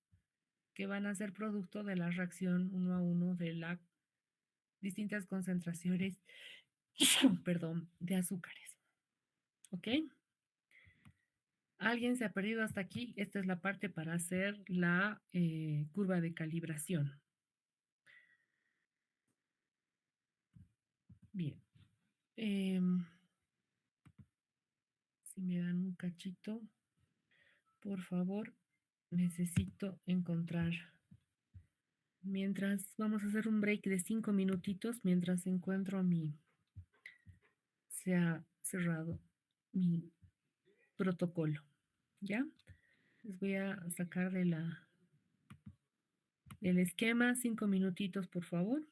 que van a ser producto de la reacción uno a uno de las distintas concentraciones perdón, de azúcares. ¿Ok? ¿Alguien se ha perdido hasta aquí? Esta es la parte para hacer la curva de calibración. Bien. Em, si me dan un cachito, por favor, necesito encontrar. Mientras vamos a hacer un break de 5 minutitos, mientras encuentro se ha cerrado mi protocolo. ¿Ya? Les voy a sacar del esquema 5 minutitos, por favor.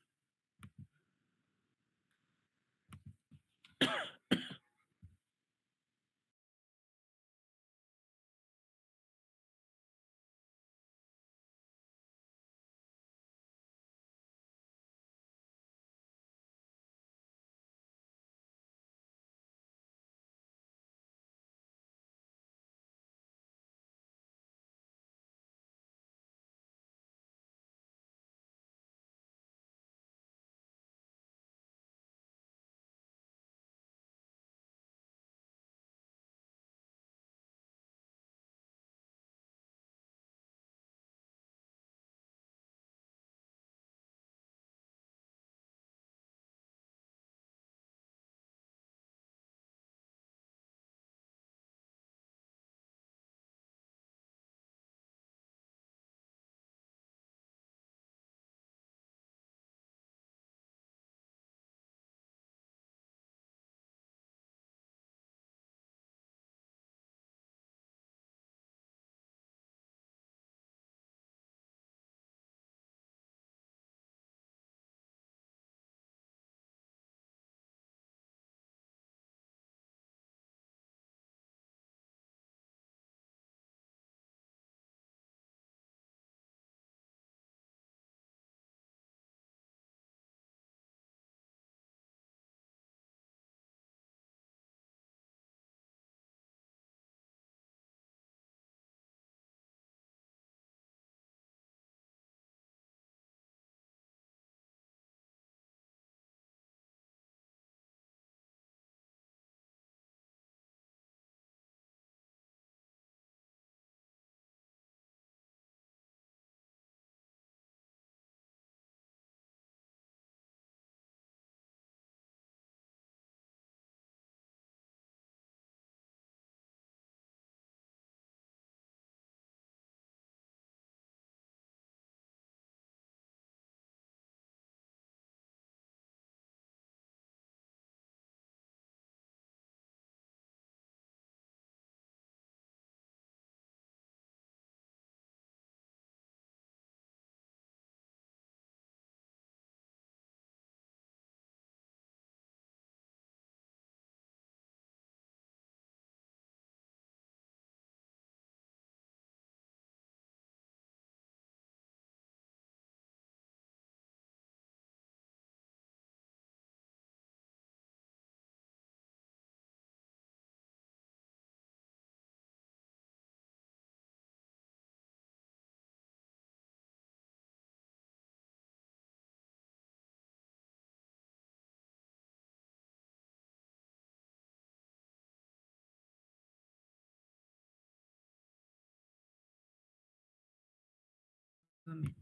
Amén.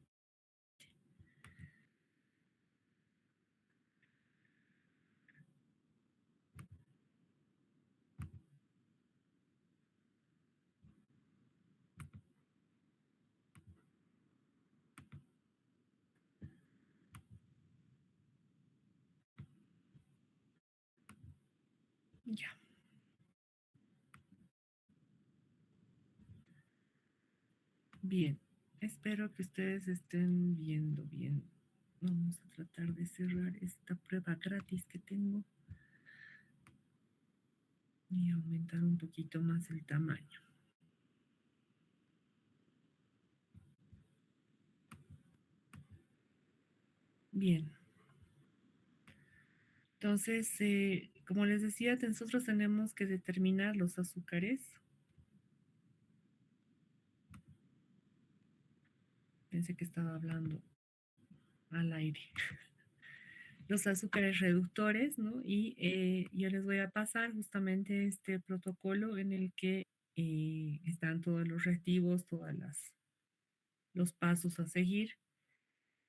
Ya. Bien. Espero que ustedes estén viendo bien. Vamos a tratar de cerrar esta prueba gratis que tengo y aumentar un poquito más el tamaño. Bien. Entonces, como les decía, nosotros tenemos que determinar los azúcares. Pensé que estaba hablando al aire. los azúcares reductores, ¿no? Y yo les voy a pasar justamente este protocolo en el que están todos los reactivos, los pasos a seguir.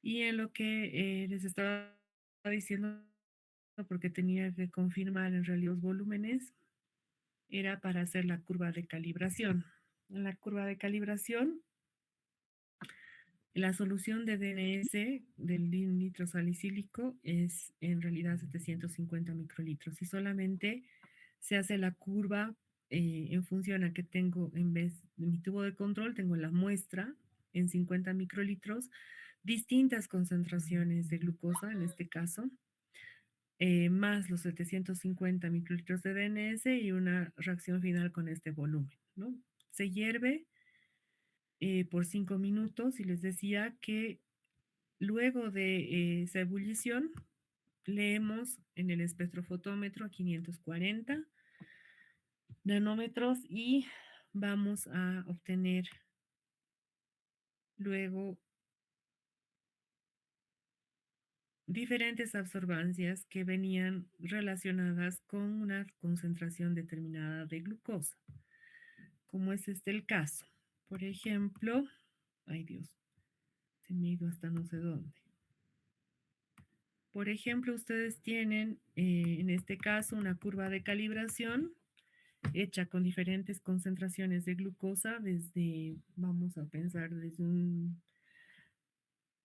Y en lo que les estaba diciendo, porque tenía que confirmar en realidad los volúmenes, era para hacer la curva de calibración. En la curva de calibración, la solución de DNS del nitrosalicílico es en realidad 750 microlitros y solamente se hace la curva en función a que tengo, en vez de mi tubo de control, tengo la muestra en 50 microlitros, distintas concentraciones de glucosa en este caso, más los 750 microlitros de DNS y una reacción final con este volumen, ¿no? Se hierve por 5 minutos y les decía que luego de esa ebullición leemos en el espectrofotómetro a 540 nanómetros y vamos a obtener luego diferentes absorbancias que venían relacionadas con una concentración determinada de glucosa, como es este el caso. Por ejemplo, ay Dios, se me ha ido hasta no sé dónde. Por ejemplo, ustedes tienen en este caso una curva de calibración hecha con diferentes concentraciones de glucosa desde, vamos a pensar, desde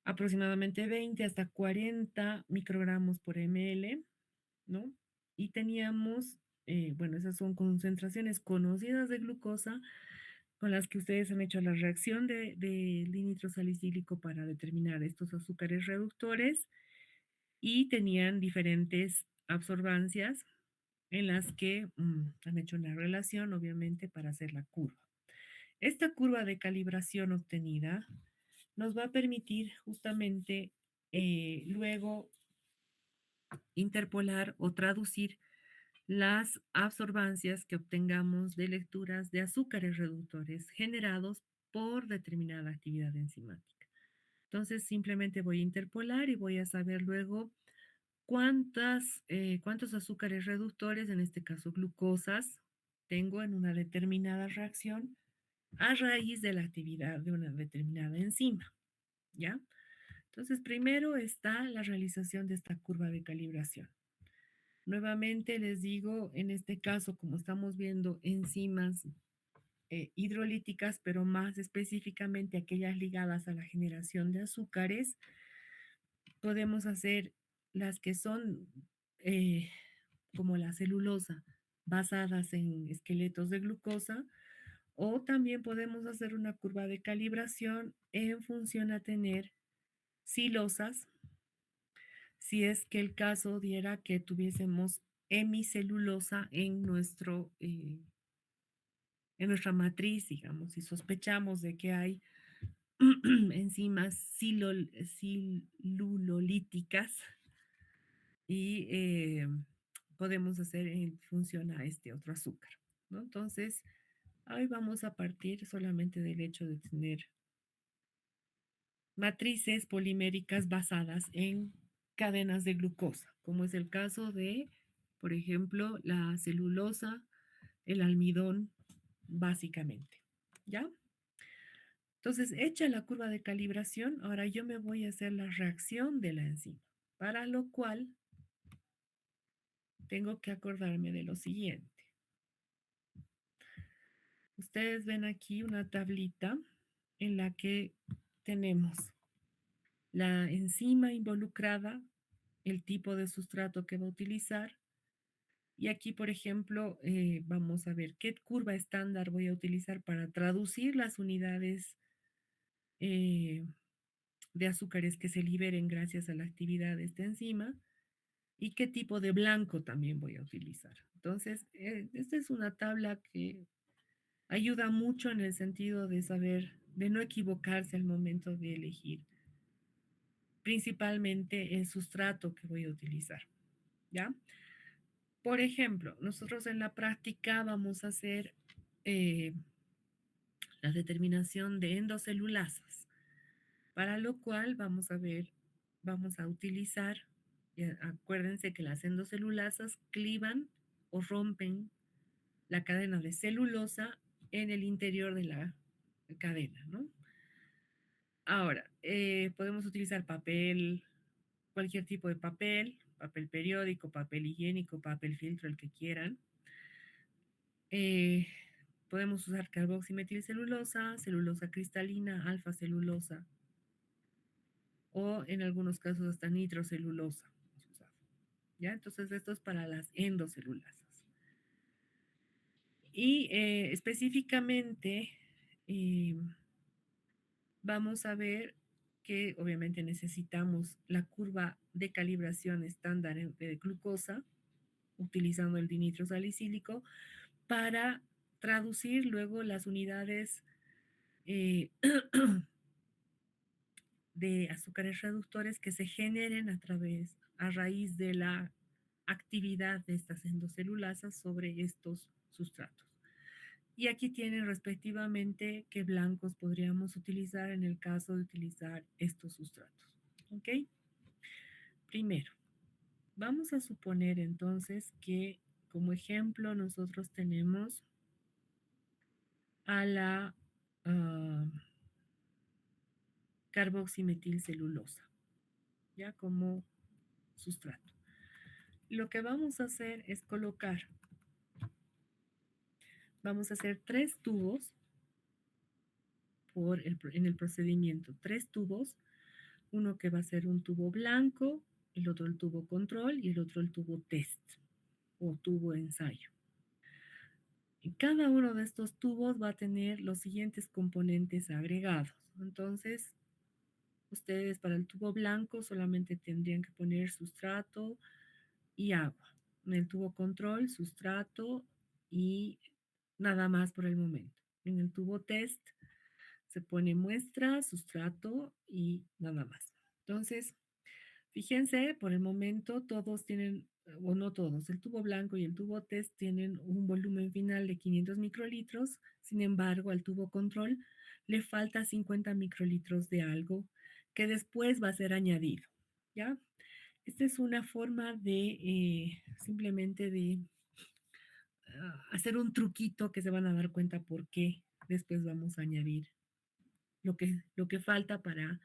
aproximadamente 20 hasta 40 microgramos por ml, ¿no? Y teníamos, bueno, esas son concentraciones conocidas de glucosa con las que ustedes han hecho la reacción de nitrosalicílico para determinar estos azúcares reductores y tenían diferentes absorbancias en las que han hecho una relación, obviamente, para hacer la curva. Esta curva de calibración obtenida nos va a permitir justamente luego interpolar o traducir las absorbancias que obtengamos de lecturas de azúcares reductores generados por determinada actividad enzimática. Entonces, simplemente voy a interpolar y voy a saber luego cuántos azúcares reductores, en este caso glucosas, tengo en una determinada reacción a raíz de la actividad de una determinada enzima, ¿ya? Entonces, primero está la realización de esta curva de calibración. Nuevamente les digo, en este caso, como estamos viendo enzimas hidrolíticas, pero más específicamente aquellas ligadas a la generación de azúcares, podemos hacer las que son como la celulosa, basadas en esqueletos de glucosa, o también podemos hacer una curva de calibración en función a tener silosas, si es que el caso diera que tuviésemos hemicelulosa en nuestra matriz, digamos, y sospechamos de que hay enzimas silulolíticas y podemos hacer en función a este otro azúcar, ¿no? Entonces, hoy vamos a partir solamente del hecho de tener matrices poliméricas basadas en cadenas de glucosa, como es el caso de, por ejemplo, la celulosa, el almidón, básicamente, ¿ya? Entonces, hecha la curva de calibración, ahora yo me voy a hacer la reacción de la enzima, para lo cual tengo que acordarme de lo siguiente. Ustedes ven aquí una tablita en la que tenemos la enzima involucrada, el tipo de sustrato que va a utilizar. Y aquí, por ejemplo, vamos a ver qué curva estándar voy a utilizar para traducir las unidades de azúcares que se liberen gracias a la actividad de esta enzima y qué tipo de blanco también voy a utilizar. Entonces, esta es una tabla que ayuda mucho en el sentido de saber, de no equivocarse al momento de elegir principalmente el sustrato que voy a utilizar, ¿ya? Por ejemplo, nosotros en la práctica vamos a hacer la determinación de endocelulasas, para lo cual vamos a utilizar Acuérdense que las endocelulasas clivan o rompen la cadena de celulosa en el interior de la cadena, ¿no? Ahora, podemos utilizar papel, cualquier tipo de papel, papel periódico, papel higiénico, papel filtro, el que quieran. Podemos usar carboximetilcelulosa, celulosa cristalina, alfa celulosa o en algunos casos hasta nitrocelulosa. ¿Ya? Entonces esto es para las endocelulasas. Y específicamente vamos a ver que obviamente necesitamos la curva de calibración estándar de glucosa utilizando el dinitrosalicílico para traducir luego las unidades de azúcares reductores que se generen a raíz de la actividad de estas endocelulasas sobre estos sustratos. Y aquí tienen respectivamente qué blancos podríamos utilizar en el caso de utilizar estos sustratos. ¿Ok? Primero, vamos a suponer entonces que como ejemplo nosotros tenemos a la carboximetilcelulosa, ya como sustrato. Lo que vamos a hacer es vamos a hacer 3 tubos en el procedimiento, 3 tubos, uno que va a ser un tubo blanco, el otro el tubo control y el otro el tubo test o tubo ensayo. Y cada uno de estos tubos va a tener los siguientes componentes agregados. Entonces, ustedes para el tubo blanco solamente tendrían que poner sustrato y agua. En el tubo control, sustrato y nada más por el momento. En el tubo test se pone muestra, sustrato y nada más. Entonces, fíjense, por el momento todos tienen, o no todos, el tubo blanco y el tubo test tienen un volumen final de 500 microlitros. Sin embargo, al tubo control le falta 50 microlitros de algo que después va a ser añadido, ¿ya? Esta es una forma de simplemente de hacer un truquito que se van a dar cuenta por qué después vamos a añadir lo que falta para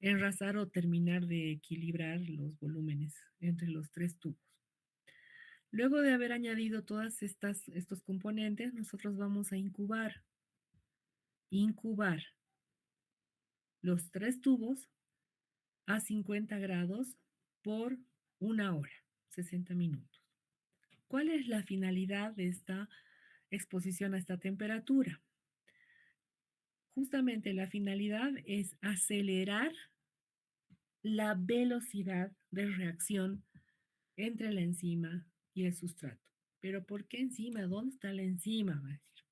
enrasar o terminar de equilibrar los volúmenes entre los 3 tubos. Luego de haber añadido todos estos componentes, nosotros vamos a incubar los 3 tubos a 50 grados por 1 hora, 60 minutos. ¿Cuál es la finalidad de esta exposición a esta temperatura? Justamente la finalidad es acelerar la velocidad de reacción entre la enzima y el sustrato. ¿Pero por qué enzima? ¿Dónde está la enzima? Va a decir.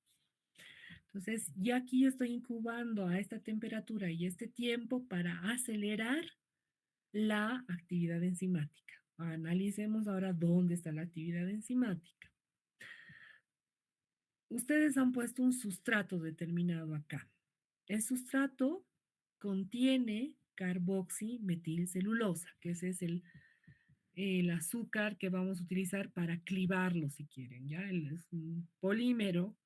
Entonces, ya aquí yo estoy incubando a esta temperatura y este tiempo para acelerar la actividad enzimática. Analicemos ahora dónde está la actividad enzimática. Ustedes han puesto un sustrato determinado acá. El sustrato contiene carboximetilcelulosa, que ese es el azúcar que vamos a utilizar para clivarlo, si quieren, ¿ya? Es un polímero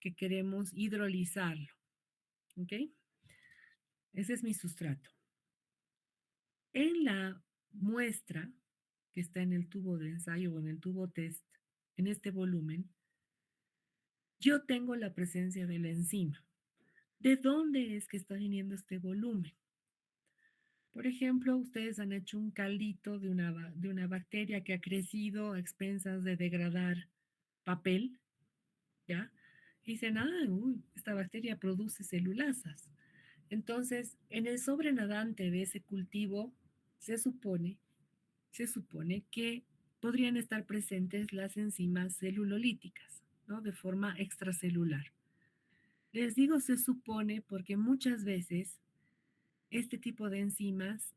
que queremos hidrolizarlo, ¿ok? Ese es mi sustrato. En la muestra que está en el tubo de ensayo o en el tubo test, en este volumen, yo tengo la presencia de la enzima. ¿De dónde es que está viniendo este volumen? Por ejemplo, ustedes han hecho un caldito de una bacteria que ha crecido a expensas de degradar papel, ¿ya? Y dicen, esta bacteria produce celulasas. Entonces, en el sobrenadante de ese cultivo, se supone que podrían estar presentes las enzimas celulolíticas, ¿no? De forma extracelular. Les digo se supone porque muchas veces este tipo de enzimas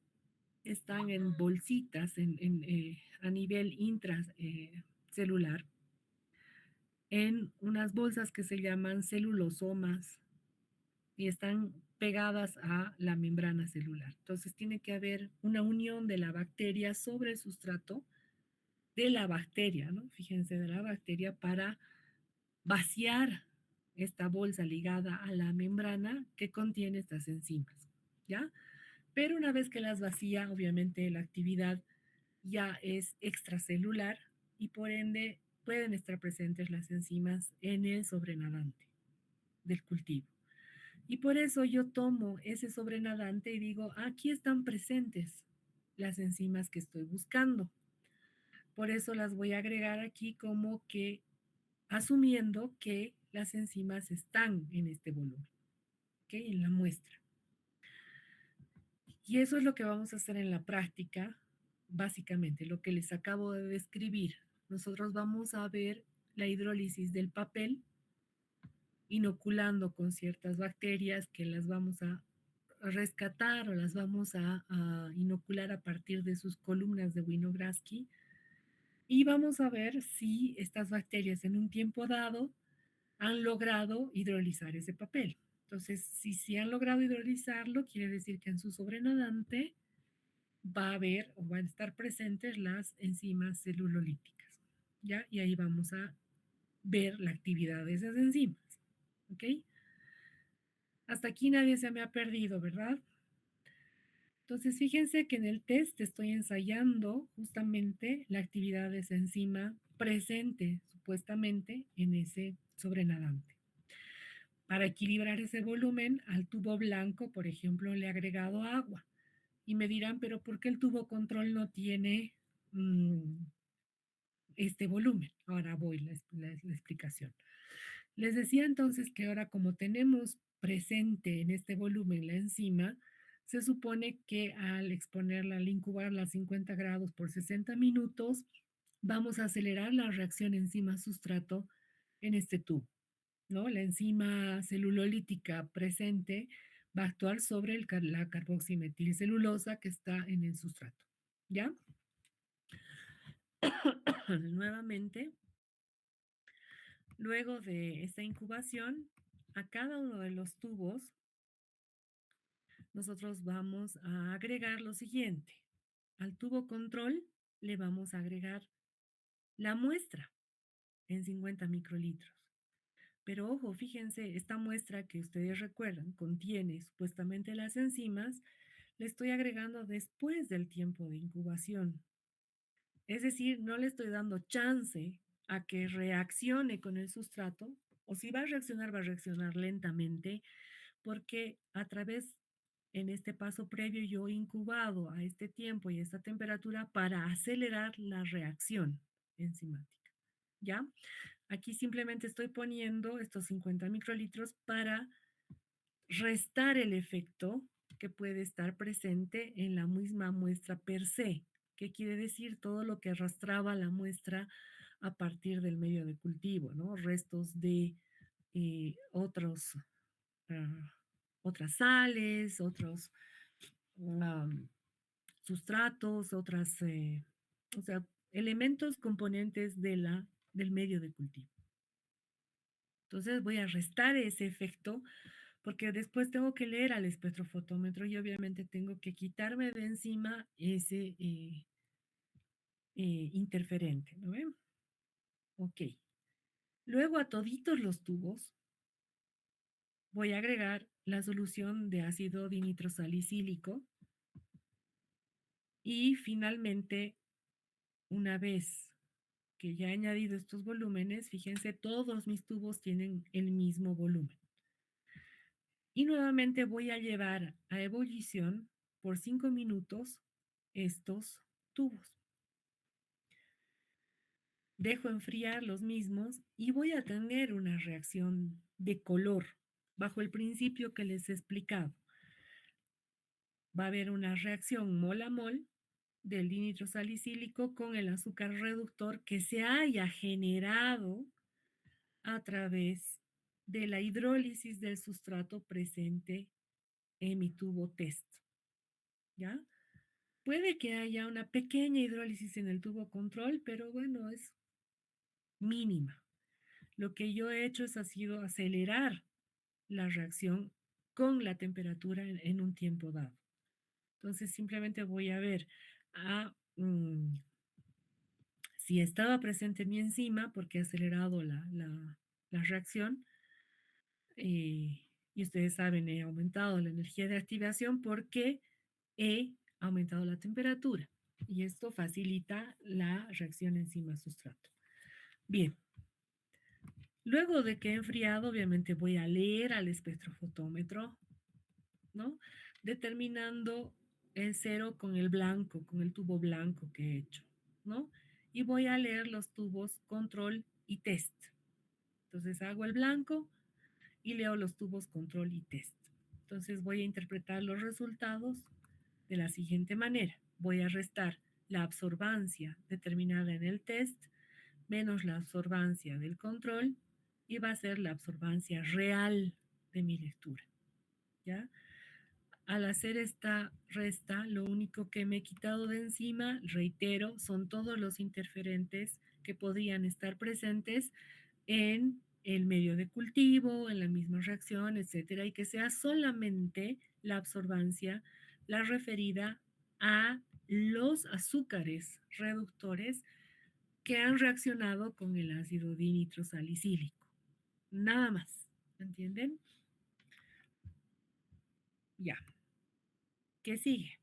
están en bolsitas a nivel intracelular, en unas bolsas que se llaman celulosomas y están pegadas a la membrana celular. Entonces tiene que haber una unión de la bacteria sobre el sustrato de la bacteria, ¿no? Fíjense, de la bacteria para vaciar esta bolsa ligada a la membrana que contiene estas enzimas, ¿ya? Pero una vez que las vacía, obviamente la actividad ya es extracelular y por ende pueden estar presentes las enzimas en el sobrenadante del cultivo. Y por eso yo tomo ese sobrenadante y digo, aquí están presentes las enzimas que estoy buscando. Por eso las voy a agregar aquí como que asumiendo que las enzimas están en este volumen, ¿ok? En la muestra. Y eso es lo que vamos a hacer en la práctica, básicamente, lo que les acabo de describir. Nosotros vamos a ver la hidrólisis del papel, inoculando con ciertas bacterias que las vamos a rescatar o las vamos a inocular a partir de sus columnas de Winogradsky. Y vamos a ver si estas bacterias en un tiempo dado han logrado hidrolizar ese papel. Entonces, si han logrado hidrolizarlo, quiere decir que en su sobrenadante va a haber o van a estar presentes las enzimas celulolíticas, ¿ya? Y ahí vamos a ver la actividad de esas enzimas, ¿ok? Hasta aquí nadie se me ha perdido, ¿verdad? Entonces, fíjense que en el test estoy ensayando justamente la actividad de esa enzima presente, supuestamente, en ese sobrenadante. Para equilibrar ese volumen, al tubo blanco, por ejemplo, le he agregado agua. Y me dirán, pero ¿por qué el tubo control no tiene este volumen? Ahora voy la explicación. Les decía entonces que ahora como tenemos presente en este volumen la enzima, se supone que al exponerla, al incubarla a 50 grados por 60 minutos, vamos a acelerar la reacción enzima-sustrato en este tubo, ¿no? La enzima celulolítica presente va a actuar sobre la carboximetilcelulosa que está en el sustrato, ¿ya? Nuevamente, luego de esta incubación, a cada uno de los tubos, nosotros vamos a agregar lo siguiente. Al tubo control le vamos a agregar la muestra en 50 microlitros. Pero ojo, fíjense, esta muestra que ustedes recuerdan contiene supuestamente las enzimas, le estoy agregando después del tiempo de incubación. Es decir, no le estoy dando chance a que reaccione con el sustrato, o si va a reaccionar lentamente, porque a través, en este paso previo, yo he incubado a este tiempo y a esta temperatura para acelerar la reacción enzimática. ¿Ya? Aquí simplemente estoy poniendo estos 50 microlitros para restar el efecto que puede estar presente en la misma muestra per se. ¿Qué quiere decir? Todo lo que arrastraba la muestra a partir del medio de cultivo, ¿no? Restos de otros, otras sales, otros sustratos, otras, o sea, elementos componentes del medio de cultivo. Entonces voy a restar ese efecto porque después tengo que leer al espectrofotómetro y obviamente tengo que quitarme de encima ese interferente, ¿no ven? Ok. Luego a toditos los tubos voy a agregar la solución de ácido dinitrosalicílico y finalmente, una vez que ya he añadido estos volúmenes, fíjense, todos mis tubos tienen el mismo volumen. Y nuevamente voy a llevar a ebullición por 5 minutos estos tubos. Dejo enfriar los mismos y voy a tener una reacción de color bajo el principio que les he explicado. Va a haber una reacción mol a mol del dinitrosalicílico con el azúcar reductor que se haya generado a través de la hidrólisis del sustrato presente en mi tubo test. ¿Ya? Puede que haya una pequeña hidrólisis en el tubo control, pero bueno, es mínima. Lo que yo he hecho ha sido acelerar la reacción con la temperatura en un tiempo dado. Entonces simplemente voy a ver si estaba presente mi enzima porque ha acelerado la reacción. Y ustedes saben, he aumentado la energía de activación porque he aumentado la temperatura. Y esto facilita la reacción enzima-sustrato. Bien. Luego de que he enfriado, obviamente voy a leer al espectrofotómetro, ¿no? Determinando el cero con el blanco, con el tubo blanco que he hecho, ¿no? Y voy a leer los tubos control y test. Entonces hago el blanco y leo los tubos control y test. Entonces voy a interpretar los resultados de la siguiente manera. Voy a restar la absorbancia determinada en el test menos la absorbancia del control y va a ser la absorbancia real de mi lectura, ¿ya? Al hacer esta resta, lo único que me he quitado de encima, reitero, son todos los interferentes que podrían estar presentes en el medio de cultivo, en la misma reacción, etcétera, y que sea solamente la absorbancia la referida a los azúcares reductores que han reaccionado con el ácido dinitrosalicílico. Nada más, ¿entienden? Ya. ¿Qué sigue?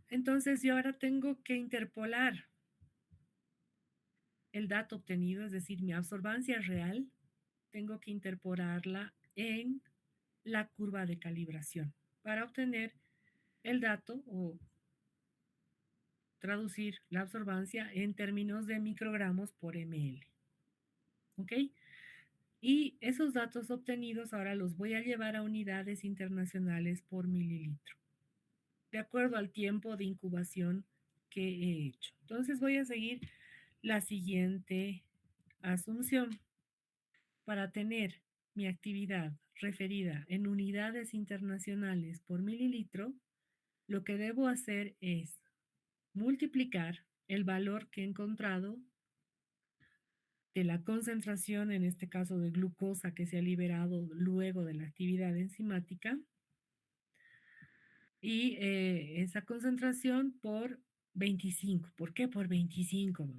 Entonces yo ahora tengo que interpolar el dato obtenido, es decir, mi absorbancia real, tengo que interpolarla en la curva de calibración para obtener el dato o traducir la absorbancia en términos de microgramos por ml. ¿Ok? Y esos datos obtenidos ahora los voy a llevar a unidades internacionales por mililitro, de acuerdo al tiempo de incubación que he hecho. Entonces voy a seguir la siguiente asunción. Para tener mi actividad referida en unidades internacionales por mililitro, lo que debo hacer es multiplicar el valor que he encontrado de la concentración, en este caso de glucosa que se ha liberado luego de la actividad enzimática, y esa concentración por 25. ¿Por qué por 25?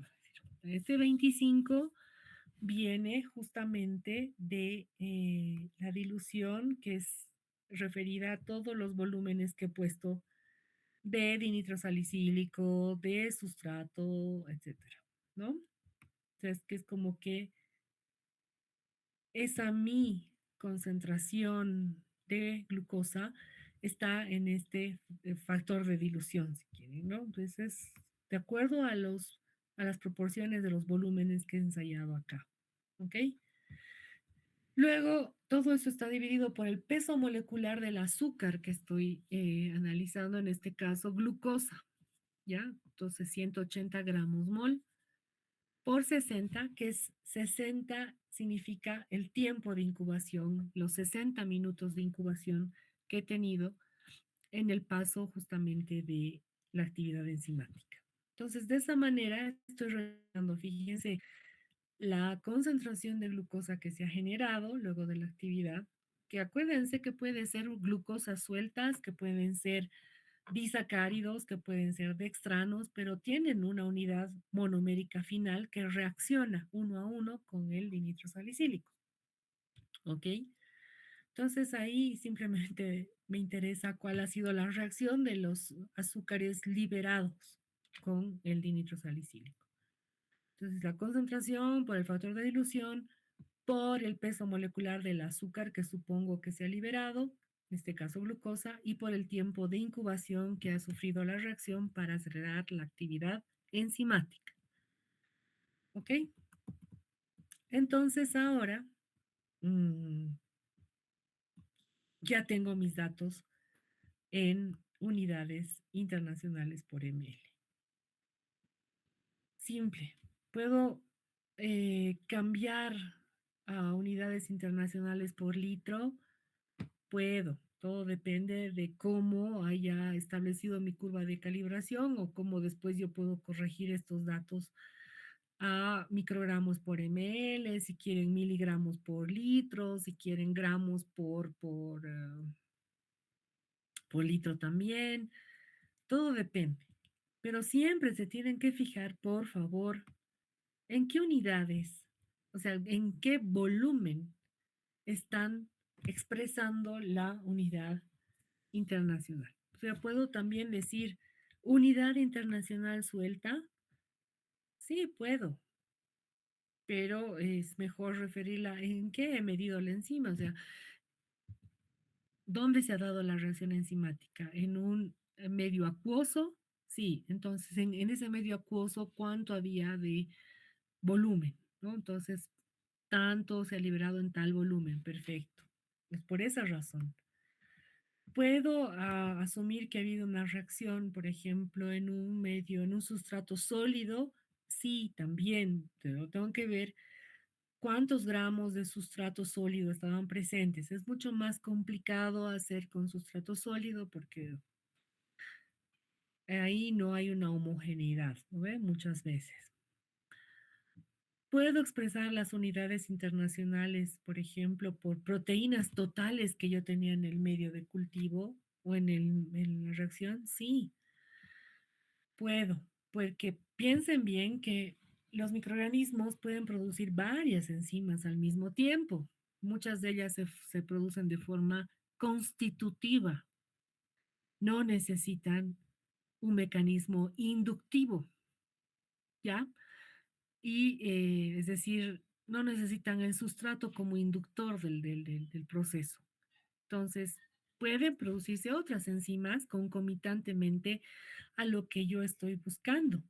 Este 25 viene justamente de la dilución que es referida a todos los volúmenes que he puesto de dinitrosalicílico, de sustrato, etcétera, ¿no? Entonces, que es como que esa mi concentración de glucosa está en este factor de dilución, si quieren, ¿no? Entonces, de acuerdo a las proporciones de los volúmenes que he ensayado acá, ¿ok? Luego, todo eso está dividido por el peso molecular del azúcar que estoy analizando, en este caso, glucosa, ¿ya? Entonces, 180 gramos mol por 60, que es 60 significa el tiempo de incubación, los 60 minutos de incubación que he tenido en el paso justamente de la actividad enzimática. Entonces, de esa manera estoy realizando, fíjense, la concentración de glucosa que se ha generado luego de la actividad, que acuérdense que puede ser glucosas sueltas, que pueden ser disacáridos, que pueden ser dextranos, pero tienen una unidad monomérica final que reacciona uno a uno con el dinitrosalicílico. ¿Ok? Entonces ahí simplemente me interesa cuál ha sido la reacción de los azúcares liberados con el dinitrosalicílico. Entonces la concentración por el factor de dilución, por el peso molecular del azúcar que supongo que se ha liberado, en este caso glucosa, y por el tiempo de incubación que ha sufrido la reacción para acelerar la actividad enzimática. ¿Ok? Entonces ahora ya tengo mis datos en unidades internacionales por ml. Simple. Puedo cambiar a unidades internacionales por litro. Puedo. Todo depende de cómo haya establecido mi curva de calibración o cómo después yo puedo corregir estos datos a microgramos por ml, si quieren miligramos por litro, si quieren gramos por litro también, todo depende. Pero siempre se tienen que fijar, por favor, en qué unidades, o sea, en qué volumen están expresando la unidad internacional. O sea, puedo también decir unidad internacional suelta. Sí, puedo, pero es mejor referirla en qué he medido la enzima, o sea, ¿dónde se ha dado la reacción enzimática? ¿En un medio acuoso? Sí, entonces en ese medio acuoso, ¿cuánto había de volumen? ¿No? Entonces, tanto se ha liberado en tal volumen, perfecto. Es por esa razón. Puedo asumir que ha habido una reacción, por ejemplo, en un medio, en un sustrato sólido. Sí, también, pero tengo que ver cuántos gramos de sustrato sólido estaban presentes. Es mucho más complicado hacer con sustrato sólido porque ahí no hay una homogeneidad, ¿no ve? Muchas veces. Puedo expresar las unidades internacionales, por ejemplo, por proteínas totales que yo tenía en el medio de cultivo o en la reacción. Sí, puedo, porque piensen bien que los microorganismos pueden producir varias enzimas al mismo tiempo. Muchas de ellas se producen de forma constitutiva. No necesitan un mecanismo inductivo, ¿ya? Y es decir, no necesitan el sustrato como inductor del proceso. Entonces, pueden producirse otras enzimas concomitantemente a lo que yo estoy buscando.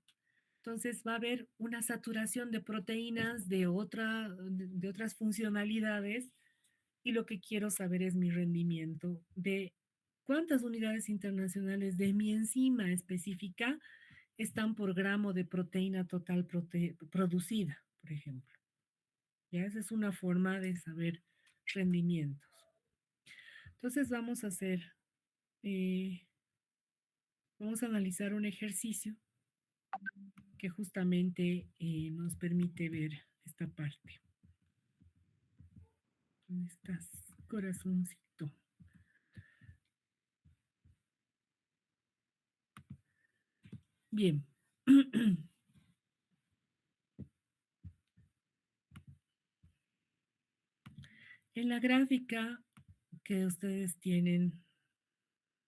Entonces va a haber una saturación de proteínas de otras funcionalidades y lo que quiero saber es mi rendimiento de cuántas unidades internacionales de mi enzima específica están por gramo de proteína total producida, por ejemplo. Ya esa es una forma de saber rendimientos. Entonces eh, vamos a analizar un ejercicio que justamente nos permite ver esta parte. ¿Dónde estás, corazoncito? Bien. En la gráfica que ustedes tienen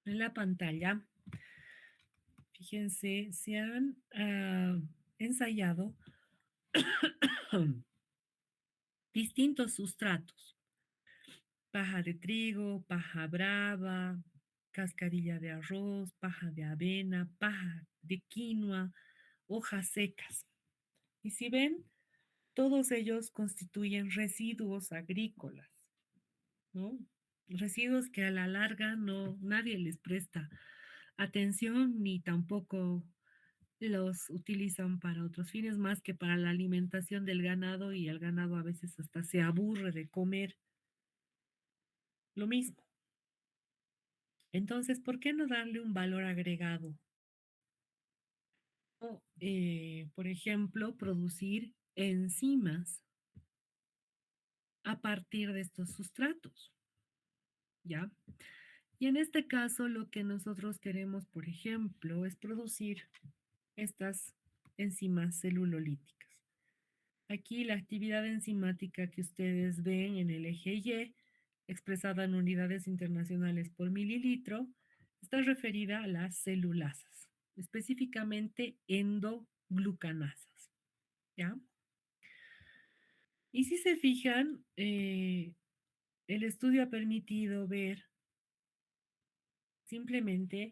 en la pantalla, fíjense, se han ensayado distintos sustratos. Paja de trigo, paja brava, cascarilla de arroz, paja de avena, paja de quinoa, hojas secas. Y si ven, todos ellos constituyen residuos agrícolas, ¿no? Residuos que a la larga nadie les presta atención ni tampoco los utilizan para otros fines más que para la alimentación del ganado y el ganado a veces hasta se aburre de comer lo mismo. Entonces, ¿por qué no darle un valor agregado? O, por ejemplo, producir enzimas a partir de estos sustratos, ¿ya? Y en este caso, lo que nosotros queremos, por ejemplo, es producir estas enzimas celulolíticas. Aquí la actividad enzimática que ustedes ven en el eje Y, expresada en unidades internacionales por mililitro, está referida a las celulasas, específicamente endoglucanasas, ¿ya? Y si se fijan, el estudio ha permitido ver simplemente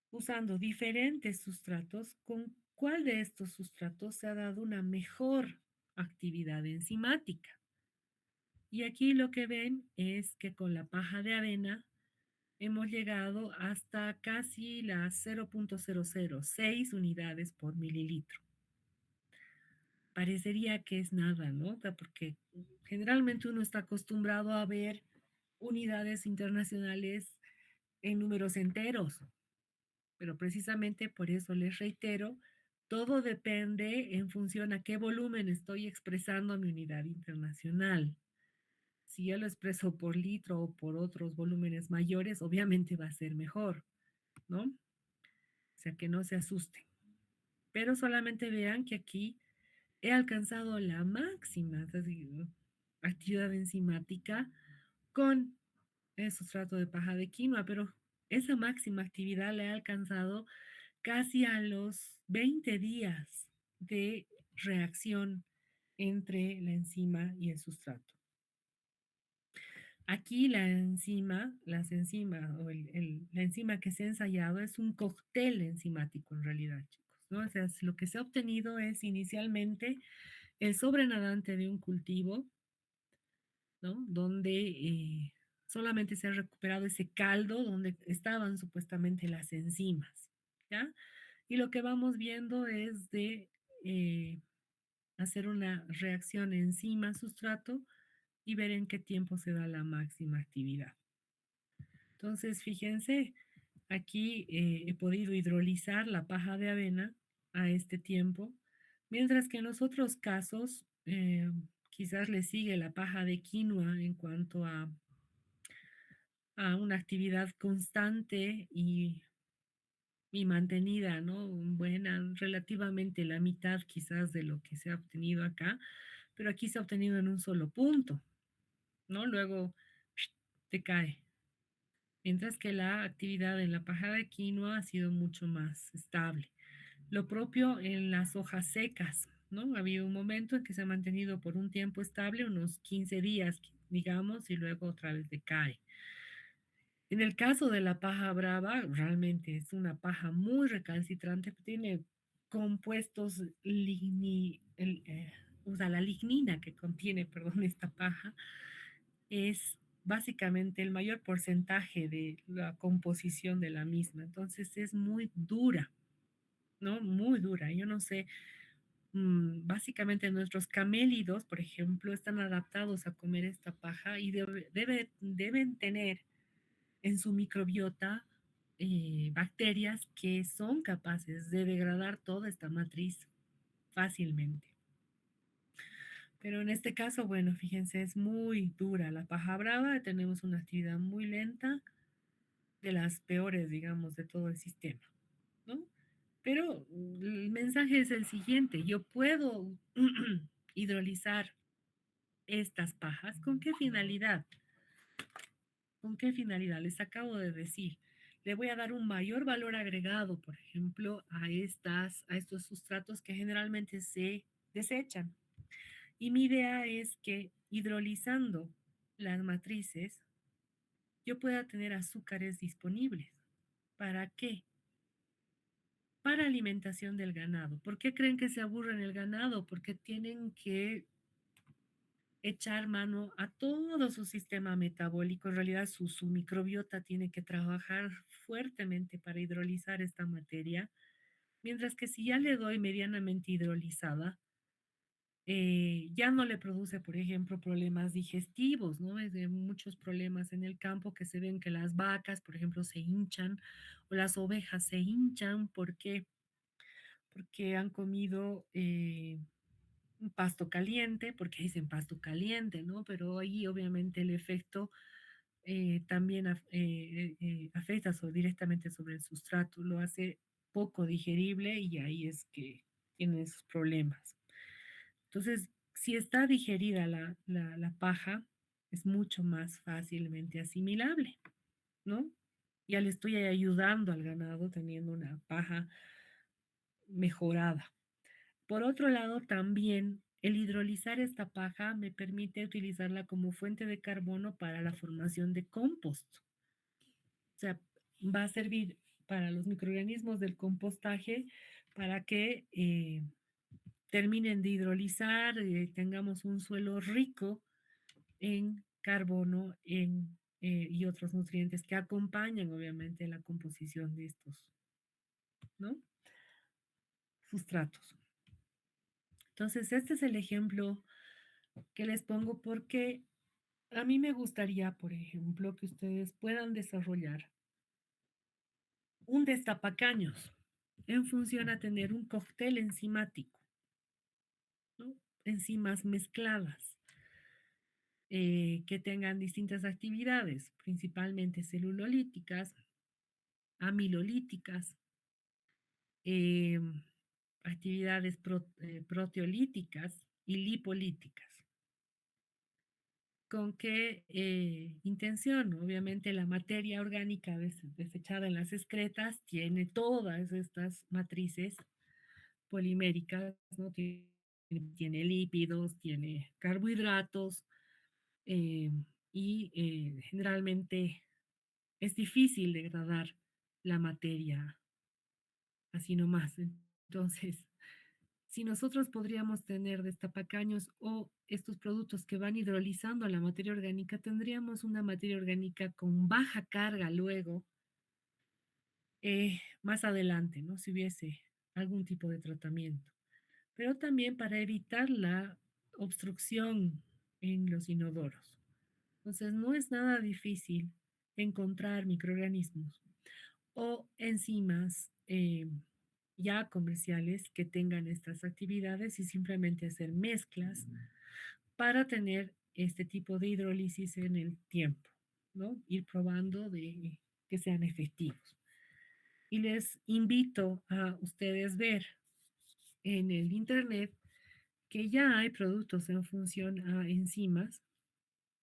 usando diferentes sustratos con cuál de estos sustratos se ha dado una mejor actividad enzimática. Y aquí lo que ven es que con la paja de avena hemos llegado hasta casi las 0.006 unidades por mililitro. Parecería que es nada, ¿no? Porque generalmente uno está acostumbrado a ver unidades internacionales en números enteros, pero precisamente por eso les reitero Todo depende en función a qué volumen estoy expresando a mi unidad internacional. Si yo lo expreso por litro o por otros volúmenes mayores, obviamente va a ser mejor, ¿no? O sea, que no se asusten. Pero solamente vean que aquí he alcanzado la máxima, es decir, actividad enzimática con el sustrato de paja de quinoa, pero esa máxima actividad la he alcanzado casi a los 20 días de reacción entre la enzima y el sustrato. Aquí la enzima, las enzimas o la enzima que se ha ensayado es un cóctel enzimático en realidad, chicos, ¿no? O sea, lo que se ha obtenido es inicialmente el sobrenadante de un cultivo, ¿no? Donde solamente se ha recuperado ese caldo donde estaban supuestamente las enzimas, ¿ya? Y lo que vamos viendo es de hacer una reacción enzima-sustrato y ver en qué tiempo se da la máxima actividad. Entonces, fíjense, aquí he podido hidrolizar la paja de avena a este tiempo, mientras que en los otros casos quizás le sigue la paja de quinoa en cuanto a una actividad constante y mantenida, ¿no? Buena, relativamente la mitad quizás de lo que se ha obtenido acá, pero aquí se ha obtenido en un solo punto, ¿no? Luego te cae. Mientras que la actividad en la paja de quinoa ha sido mucho más estable. Lo propio en las hojas secas, ¿no? Ha habido un momento en que se ha mantenido por un tiempo estable, unos 15 días, digamos, y luego otra vez decae. En el caso de la paja brava, realmente es una paja muy recalcitrante, tiene compuestos o sea, la lignina que contiene, perdón, esta paja, es básicamente el mayor porcentaje de la composición de la misma. Entonces es muy dura, ¿no? Muy dura. Yo no sé, básicamente nuestros camélidos, por ejemplo, están adaptados a comer esta paja y deben tener en su microbiota bacterias que son capaces de degradar toda esta matriz fácilmente. Pero en este caso, bueno, fíjense, es muy dura la paja brava, tenemos una actividad muy lenta, de las peores, digamos, de todo el sistema, ¿no? Pero el mensaje es el siguiente, yo puedo hidrolizar estas pajas, ¿con qué finalidad? ¿Con qué finalidad? Les acabo de decir, le voy a dar un mayor valor agregado, por ejemplo, a estos sustratos que generalmente se desechan. Y mi idea es que hidrolizando las matrices, yo pueda tener azúcares disponibles. ¿Para qué? Para alimentación del ganado. ¿Por qué creen que se aburren el ganado? Porque tienen que echar mano a todo su sistema metabólico. En realidad, su microbiota tiene que trabajar fuertemente para hidrolizar esta materia. Mientras que si ya le doy medianamente hidrolizada, ya no le produce, por ejemplo, problemas digestivos, ¿no? Es de muchos problemas en el campo que se ven que las vacas, por ejemplo, se hinchan o las ovejas se hinchan porque han comido un pasto caliente, porque dicen pasto caliente, ¿no? Pero ahí obviamente el efecto también afecta directamente sobre el sustrato, lo hace poco digerible y ahí es que tienen esos problemas. Entonces, si está digerida la paja, es mucho más fácilmente asimilable, ¿no? Ya le estoy ayudando al ganado teniendo una paja mejorada. Por otro lado, también el hidrolizar esta paja me permite utilizarla como fuente de carbono para la formación de compost. O sea, va a servir para los microorganismos del compostaje para que terminen de hidrolizar, tengamos un suelo rico en carbono y otros nutrientes que acompañan obviamente la composición de estos, ¿no? Sustratos. Entonces, este es el ejemplo que les pongo porque a mí me gustaría, por ejemplo, que ustedes puedan desarrollar un destapacaños, en función a tener un cóctel enzimático, ¿no? Enzimas mezcladas que tengan distintas actividades, principalmente celulolíticas, amilolíticas, eh, actividades proteolíticas y lipolíticas. ¿Con qué intención? Obviamente la materia orgánica desechada en las excretas tiene todas estas matrices poliméricas, ¿no? Tiene lípidos, tiene carbohidratos eh, y generalmente es difícil degradar la materia así nomás. Entonces, si nosotros podríamos tener destapacaños o estos productos que van hidrolizando a la materia orgánica, tendríamos una materia orgánica con baja carga luego, más adelante, ¿no? Si hubiese algún tipo de tratamiento. Pero también para evitar la obstrucción en los inodoros. Entonces, no es nada difícil encontrar microorganismos o enzimas ya comerciales que tengan estas actividades y simplemente hacer mezclas para tener este tipo de hidrólisis en el tiempo, ¿no? Ir probando de que sean efectivos. Y les invito a ustedes ver en el internet que ya hay productos en función a enzimas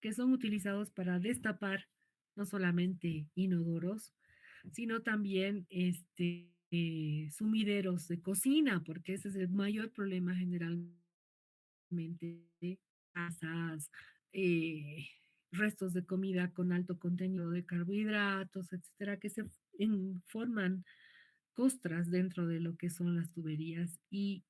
que son utilizados para destapar no solamente inodoros, sino también sumideros de cocina, porque ese es el mayor problema generalmente de grasas, eh, restos de comida con alto contenido de carbohidratos, etcétera, que forman costras dentro de lo que son las tuberías y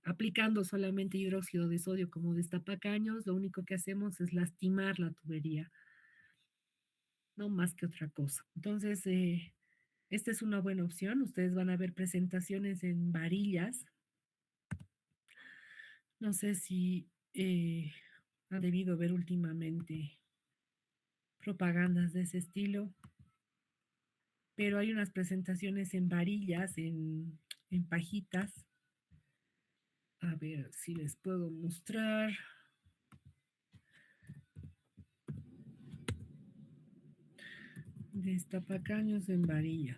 aplicando solamente hidróxido de sodio como destapacaños, lo único que hacemos es lastimar la tubería, no más que otra cosa. Entonces, esta es una buena opción. Ustedes van a ver presentaciones en varillas. No sé si han debido ver últimamente propagandas de ese estilo, pero hay unas presentaciones en varillas, en pajitas. A ver si les puedo mostrar. Destapacaños en varilla.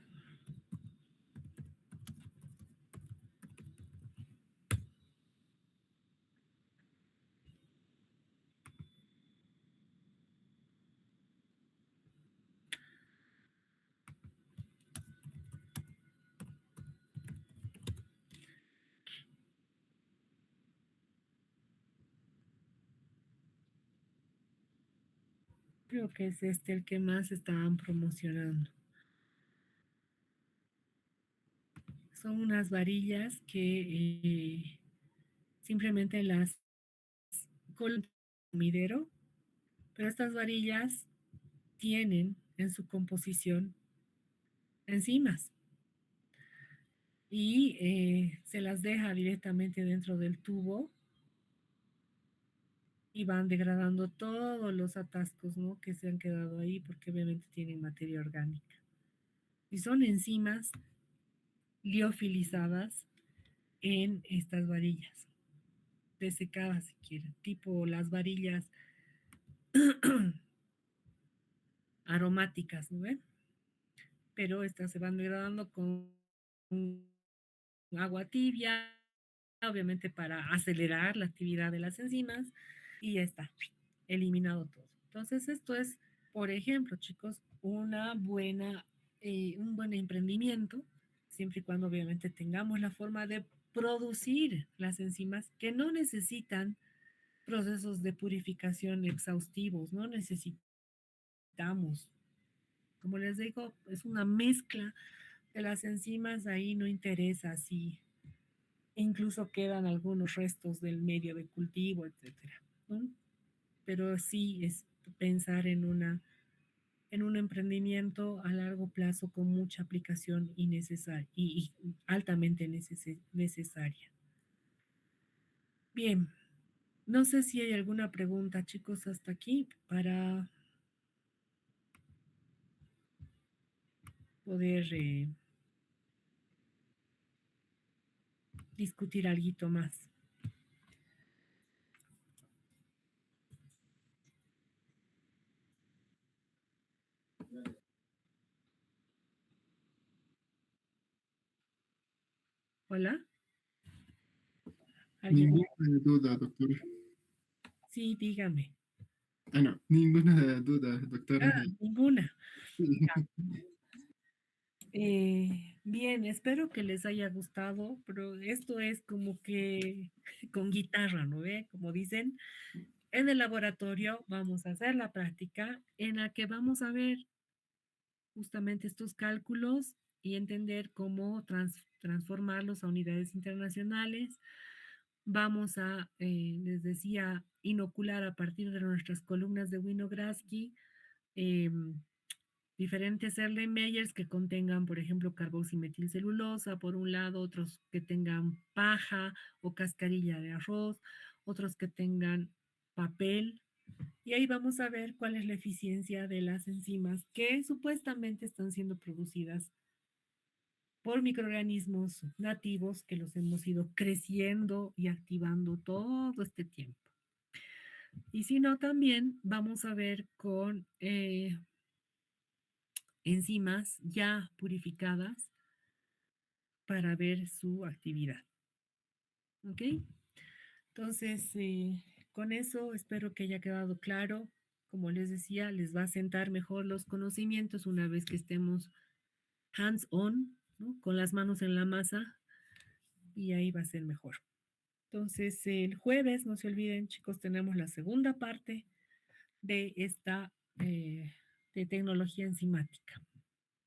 Creo que es este el que más estaban promocionando. Son unas varillas que simplemente las colocan en un sumidero, pero estas varillas tienen en su composición enzimas y se las deja directamente dentro del tubo y van degradando todos los atascos, ¿no? Que se han quedado ahí porque obviamente tienen materia orgánica. Y son enzimas liofilizadas en estas varillas, desecadas si quieren, tipo las varillas aromáticas, ¿no ven? Pero estas se van degradando con agua tibia, obviamente para acelerar la actividad de las enzimas y ya está, eliminado todo. Entonces esto es, por ejemplo, chicos, un buen emprendimiento, siempre y cuando obviamente tengamos la forma de producir las enzimas que no necesitan procesos de purificación exhaustivos, no necesitamos, como les digo, es una mezcla de las enzimas, ahí no interesa si incluso quedan algunos restos del medio de cultivo, etcétera, ¿no? Pero sí es pensar en un emprendimiento a largo plazo con mucha aplicación y altamente necesaria. Bien, no sé si hay alguna pregunta, chicos, hasta aquí para poder discutir algo más. Hola, ¿alguien? Ninguna duda, doctora. Sí, dígame. Ah, no, ninguna duda, doctora. Ah, ninguna. Bien, espero que les haya gustado, pero esto es como que con guitarra, ¿no ve? Como dicen, en el laboratorio vamos a hacer la práctica en la que vamos a ver justamente estos cálculos y entender cómo transformarlos a unidades internacionales. Vamos a, les decía, inocular a partir de nuestras columnas de Winogradsky diferentes Erlenmeyers que contengan, por ejemplo, carboximetilcelulosa, por un lado, otros que tengan paja o cascarilla de arroz, otros que tengan papel. Y ahí vamos a ver cuál es la eficiencia de las enzimas que supuestamente están siendo producidas por microorganismos nativos que los hemos ido creciendo y activando todo este tiempo. Y si no, también vamos a ver con enzimas ya purificadas para ver su actividad. ¿Ok? Entonces, con eso espero que haya quedado claro. Como les decía, les va a sentar mejor los conocimientos una vez que estemos hands-on, ¿no? Con las manos en la masa, y ahí va a ser mejor. Entonces, el jueves, no se olviden, chicos, tenemos la segunda parte de esta de tecnología enzimática.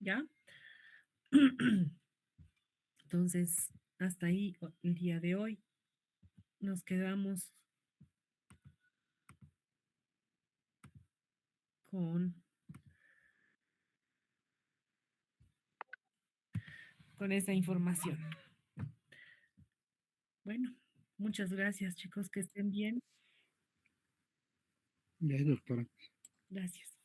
¿Ya? Entonces, hasta ahí el día de hoy. Nos quedamos con esa información. Bueno, muchas gracias, chicos, que estén bien. Ya, doctora. Gracias.